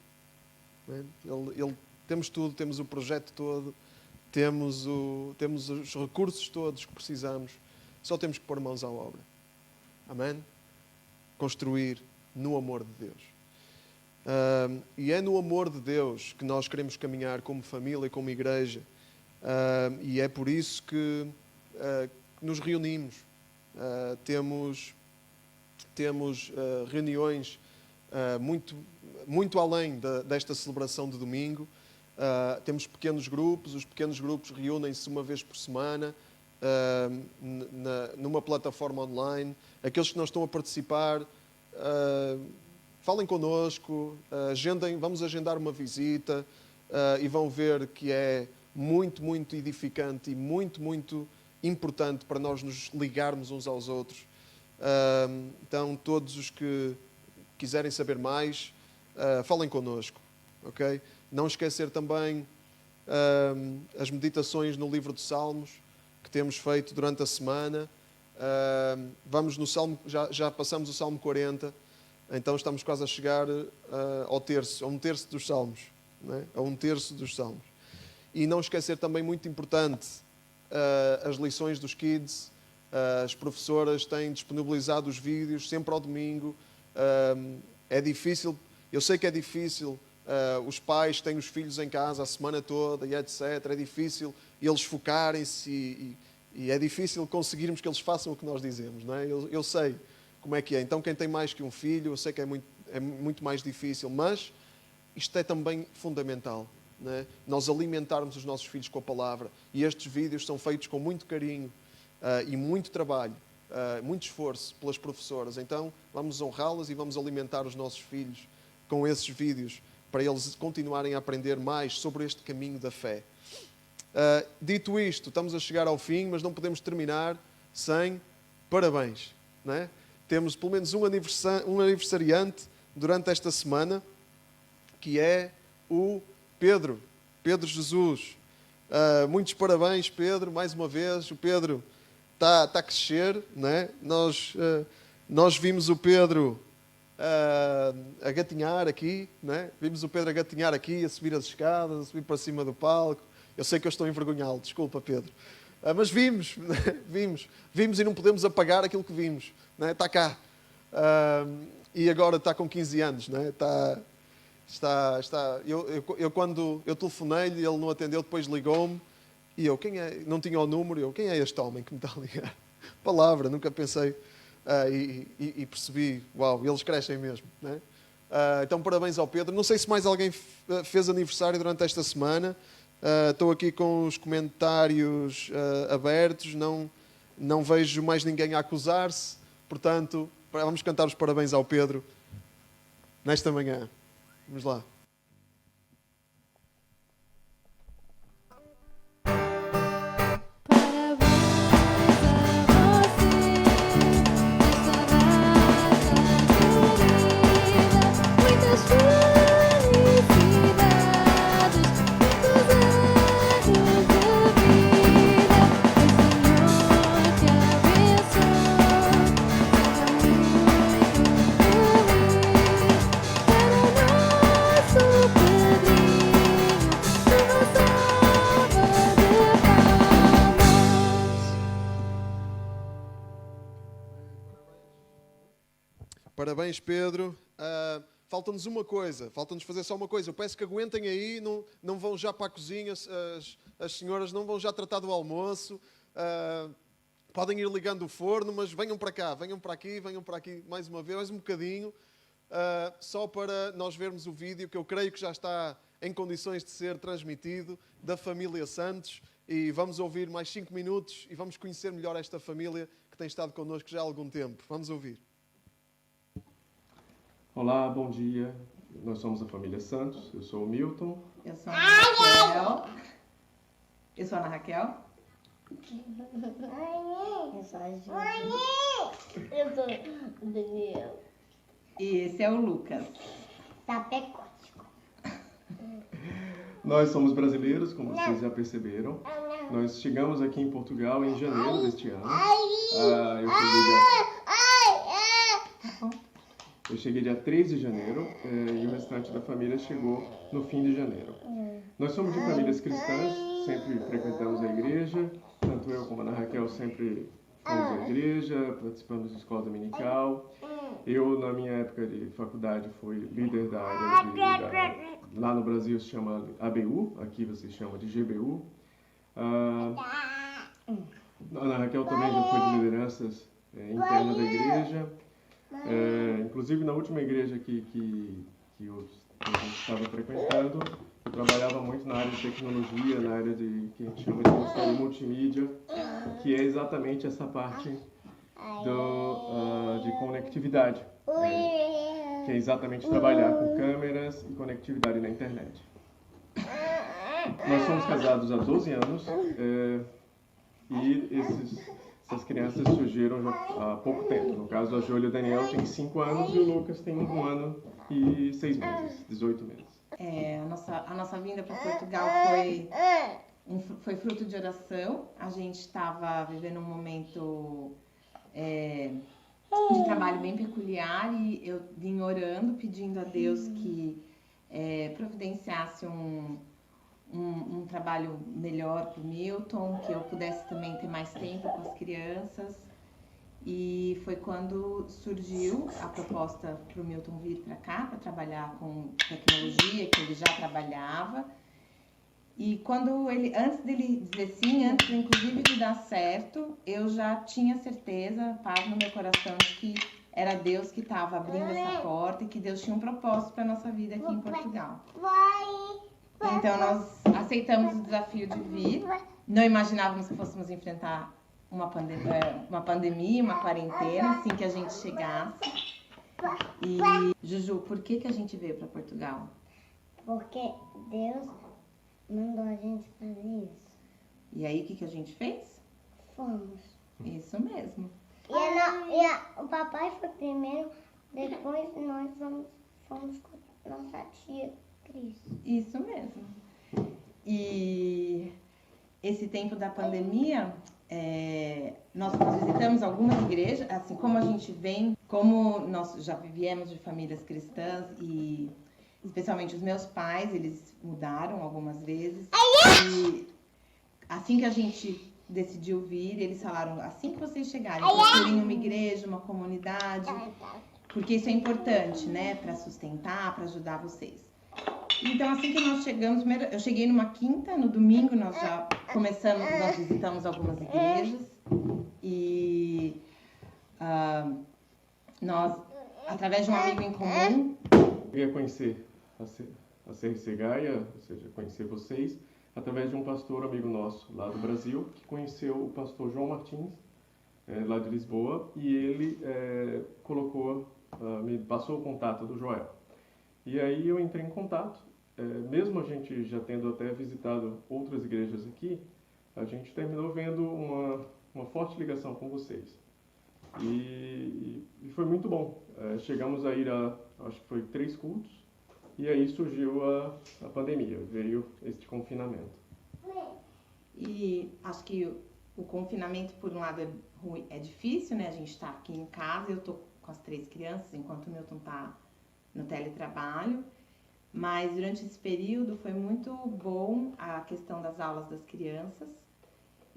Temos tudo, temos o projeto todo, temos os recursos todos que precisamos. Só temos que pôr mãos à obra. Amém? Construir no amor de Deus. E é no amor de Deus que nós queremos caminhar como família, como igreja. E é por isso que nos reunimos. Temos reuniões muito além desta celebração de domingo. Temos pequenos grupos. Os pequenos grupos reúnem-se uma vez por semana numa plataforma online. Aqueles que não estão a participar, falem connosco, vamos agendar uma visita e vão ver que é muito, muito edificante e muito, muito importante para nós nos ligarmos uns aos outros. Então, todos os que quiserem saber mais, falem connosco, ok? Não esquecer também as meditações no livro de Salmos que temos feito durante a semana. Vamos no Salmo, já passamos o Salmo 40, então estamos quase a chegar a um terço dos Salmos, né? A um terço dos Salmos. E não esquecer também, muito importante, as lições dos kids. As professoras têm disponibilizado os vídeos sempre ao domingo. É difícil, eu sei que é difícil, os pais têm os filhos em casa a semana toda e etc. É difícil eles focarem-se e é difícil conseguirmos que eles façam o que nós dizemos, não é? Eu sei como é que é. Então, quem tem mais que um filho, eu sei que é muito mais difícil, mas isto é também fundamental, não é? Nós alimentarmos os nossos filhos com a palavra. E estes vídeos são feitos com muito carinho e muito trabalho, muito esforço pelas professoras. Então, vamos honrá-las e vamos alimentar os nossos filhos com esses vídeos para eles continuarem a aprender mais sobre este caminho da fé. Dito isto, estamos a chegar ao fim, mas não podemos terminar sem parabéns, não é? Temos pelo menos um aniversariante durante esta semana, que é o Pedro Jesus. Muitos parabéns, Pedro, mais uma vez. O Pedro está a crescer, não é? Nós vimos o Pedro a gatinhar aqui, não é? Vimos o Pedro a gatinhar aqui, a subir as escadas, a subir para cima do palco. Eu sei que eu estou a envergonhá-lo, desculpa, Pedro. Mas vimos e não podemos apagar aquilo que vimos, não é? Está cá. E agora está com 15 anos, não é? Eu quando eu telefonei-lhe, ele não atendeu, depois ligou-me e eu, quem é? Não tinha o número, quem é este homem que me está a ligar? Palavra, nunca pensei e percebi, uau, eles crescem mesmo, não é? Então parabéns ao Pedro. Não sei se mais alguém fez aniversário durante esta semana. Estou aqui com os comentários abertos, não vejo mais ninguém a acusar-se, portanto, vamos cantar os parabéns ao Pedro nesta manhã. Vamos lá. Parabéns, Pedro. Falta-nos uma coisa, falta-nos fazer só uma coisa. Eu peço que aguentem aí, não vão já para a cozinha, as senhoras não vão já tratar do almoço. Podem ir ligando o forno, mas venham para cá, venham para aqui mais uma vez, mais um bocadinho, só para nós vermos o vídeo, que eu creio que já está em condições de ser transmitido, da família Santos, e vamos ouvir mais 5 minutos e vamos conhecer melhor esta família que tem estado connosco já há algum tempo. Vamos ouvir. Olá, bom dia. Nós somos a família Santos, eu sou o Milton. Eu sou a Raquel. Eu sou a Ana Raquel. Eu sou a Júlia. Eu sou o Daniel. E esse é o Lucas. Tapecótico. Nós somos brasileiros, como vocês já perceberam. Nós chegamos aqui em Portugal em janeiro deste ano. Eu cheguei dia 3 de janeiro e o restante da família chegou no fim de janeiro. Nós somos de famílias cristãs, sempre frequentamos a igreja. Tanto eu como a Ana Raquel sempre fomos à igreja, participamos de escola dominical. Eu, na minha época de faculdade, fui líder da área lá no Brasil se chama ABU, aqui você chama de GBU. A Ana Raquel também já foi de lideranças internas da igreja. Inclusive, na última igreja que a gente estava frequentando, eu trabalhava muito na área de tecnologia, na área que a gente chama de consultoria multimídia, que é exatamente essa parte de conectividade, que é exatamente trabalhar com câmeras e conectividade na internet. Nós somos casados há 12 anos e essas crianças surgiram já há pouco tempo. No caso, a Júlia e o Daniel têm 5 anos e o Lucas tem 1 ano e 6 meses, 18 meses. A nossa vinda para Portugal foi fruto de oração. A gente estava vivendo um momento de trabalho bem peculiar e eu vim orando, pedindo a Deus que providenciasse um trabalho melhor para o Milton, que eu pudesse também ter mais tempo com as crianças. E foi quando surgiu a proposta para o Milton vir para cá, para trabalhar com tecnologia, que ele já trabalhava. E quando antes dele dizer sim, antes inclusive de dar certo, eu já tinha certeza, paz no meu coração, de que era Deus que estava abrindo essa porta e que Deus tinha um propósito para a nossa vida aqui em Portugal. Então nós aceitamos o desafio de vir, não imaginávamos que fôssemos enfrentar uma pandemia, uma quarentena, assim que a gente chegasse. E, Juju, por que a gente veio para Portugal? Porque Deus mandou a gente fazer isso. E aí, o que a gente fez? Fomos. Isso mesmo. O papai foi primeiro, depois nós fomos com nossa tia Cris. Isso mesmo. E esse tempo da pandemia, nós visitamos algumas igrejas, assim como a gente vem, como nós já viemos de famílias cristãs e especialmente os meus pais, eles mudaram algumas vezes. E assim que a gente decidiu vir, eles falaram, assim que vocês chegarem, procurem uma igreja, uma comunidade, porque isso é importante, né, para sustentar, para ajudar vocês. Então, assim que nós chegamos, eu cheguei numa quinta, no domingo nós já nós visitamos algumas igrejas e nós, através de um amigo em comum... Eu queria conhecer a CRC Gaia, ou seja, conhecer vocês, através de um pastor amigo nosso lá do Brasil, que conheceu o pastor João Martins, lá de Lisboa, e ele me passou o contato do Joel. E aí eu entrei em contato. Mesmo a gente já tendo até visitado outras igrejas aqui, a gente terminou vendo uma forte ligação com vocês. E foi muito bom. Chegamos a ir acho que foi 3 cultos, e aí surgiu a pandemia, veio este confinamento. E acho que o confinamento, por um lado, é difícil, né? A gente está aqui em casa, eu estou com as 3 crianças, enquanto o Milton está no teletrabalho. Mas durante esse período foi muito bom a questão das aulas das crianças.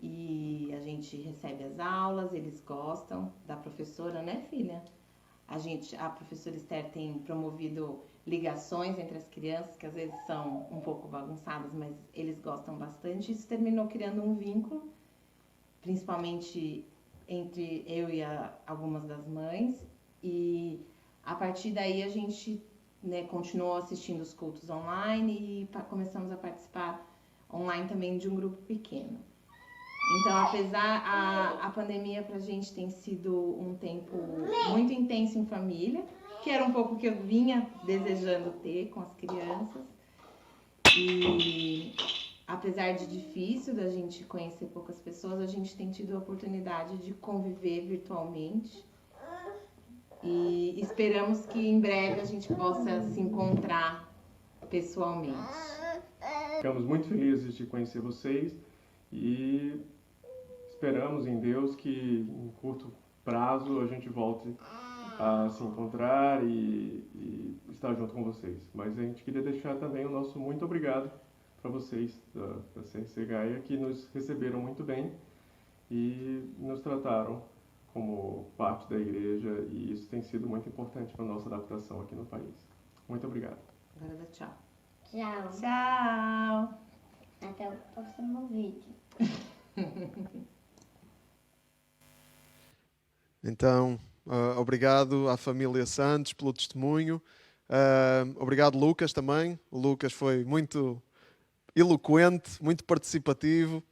E a gente recebe as aulas, eles gostam da professora, né, filha? A professora Esther tem promovido ligações entre as crianças, que às vezes são um pouco bagunçadas, mas eles gostam bastante. Isso terminou criando um vínculo principalmente entre eu e algumas das mães. E a partir daí a gente, né, continuou assistindo os cultos online e começamos a participar online também de um grupo pequeno. Então, apesar a pandemia pra gente tem sido um tempo muito intenso em família, que era um pouco o que eu vinha desejando ter com as crianças. E apesar de difícil da gente conhecer poucas pessoas, a gente tem tido a oportunidade de conviver virtualmente. E esperamos que em breve a gente possa se encontrar pessoalmente. Ficamos muito felizes de conhecer vocês e esperamos em Deus que em curto prazo a gente volte a se encontrar e estar junto com vocês. Mas a gente queria deixar também o nosso muito obrigado para vocês da CRC Gaia, que nos receberam muito bem e nos trataram como parte da igreja, e isso tem sido muito importante para a nossa adaptação aqui no país. Muito obrigado. Agora dá tchau. Tchau. Tchau! Até o próximo vídeo. Então, obrigado à família Santos pelo testemunho. Obrigado, Lucas, também. O Lucas foi muito eloquente, muito participativo.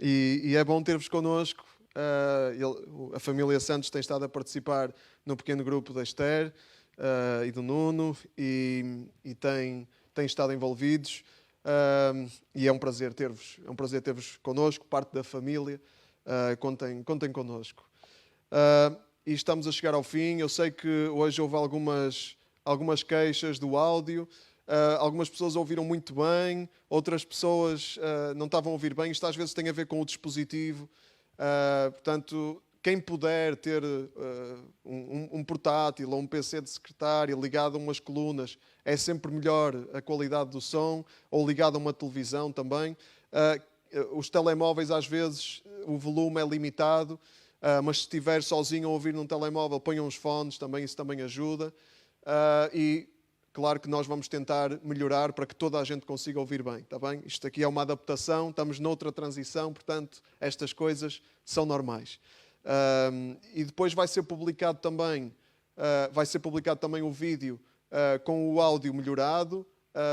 E é bom ter-vos connosco. A família Santos tem estado a participar no pequeno grupo da Esther e do Nuno e tem estado envolvidos. E é um prazer ter-vos connosco, parte da família. Contem connosco. E estamos a chegar ao fim. Eu sei que hoje houve algumas queixas do áudio. Algumas pessoas ouviram muito bem, outras pessoas não estavam a ouvir bem. Isto às vezes tem a ver com o dispositivo. Portanto, quem puder ter um portátil ou um PC de secretária ligado a umas colunas, é sempre melhor a qualidade do som, ou ligado a uma televisão também. Os telemóveis, às vezes, o volume é limitado, mas se estiver sozinho a ouvir num telemóvel, ponham uns fones, isso também ajuda. E claro que nós vamos tentar melhorar para que toda a gente consiga ouvir bem, está bem? Isto aqui é uma adaptação, estamos noutra transição, portanto, estas coisas são normais. E depois vai ser publicado também o vídeo com o áudio melhorado.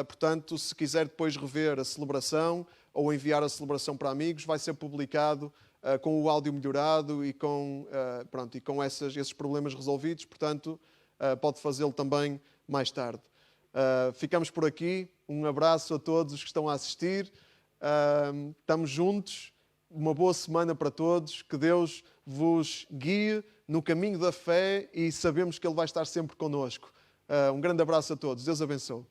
Portanto, se quiser depois rever a celebração ou enviar a celebração para amigos, vai ser publicado com o áudio melhorado e com esses problemas resolvidos. Portanto, pode fazê-lo também mais tarde. Ficamos por aqui. Um abraço a todos os que estão a assistir. Estamos juntos. Uma boa semana para todos. Que Deus vos guie no caminho da fé e sabemos que Ele vai estar sempre connosco. Um grande abraço a todos. Deus abençoe.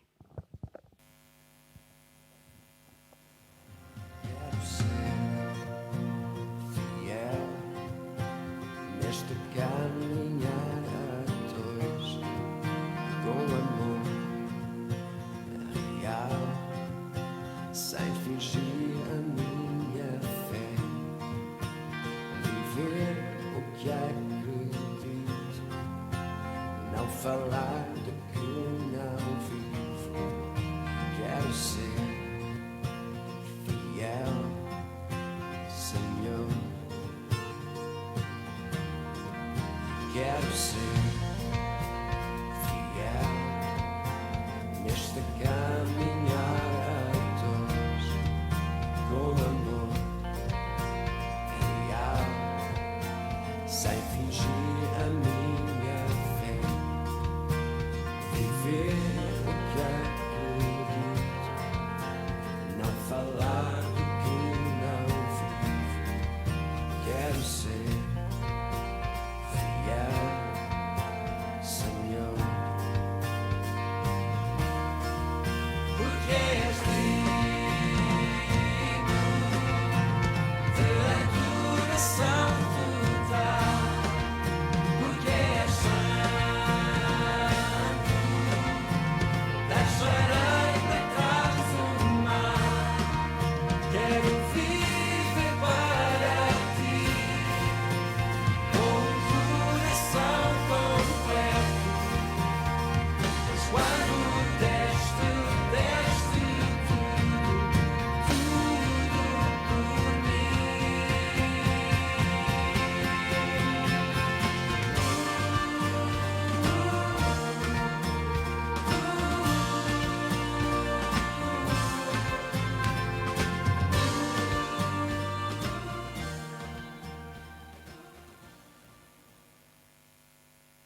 Sem fingir a minha fé, viver o que acredito, não falar de que não vivo. Quero ser fiel, Senhor. Quero ser fiel neste caminhar. Com amor real, sem fingir.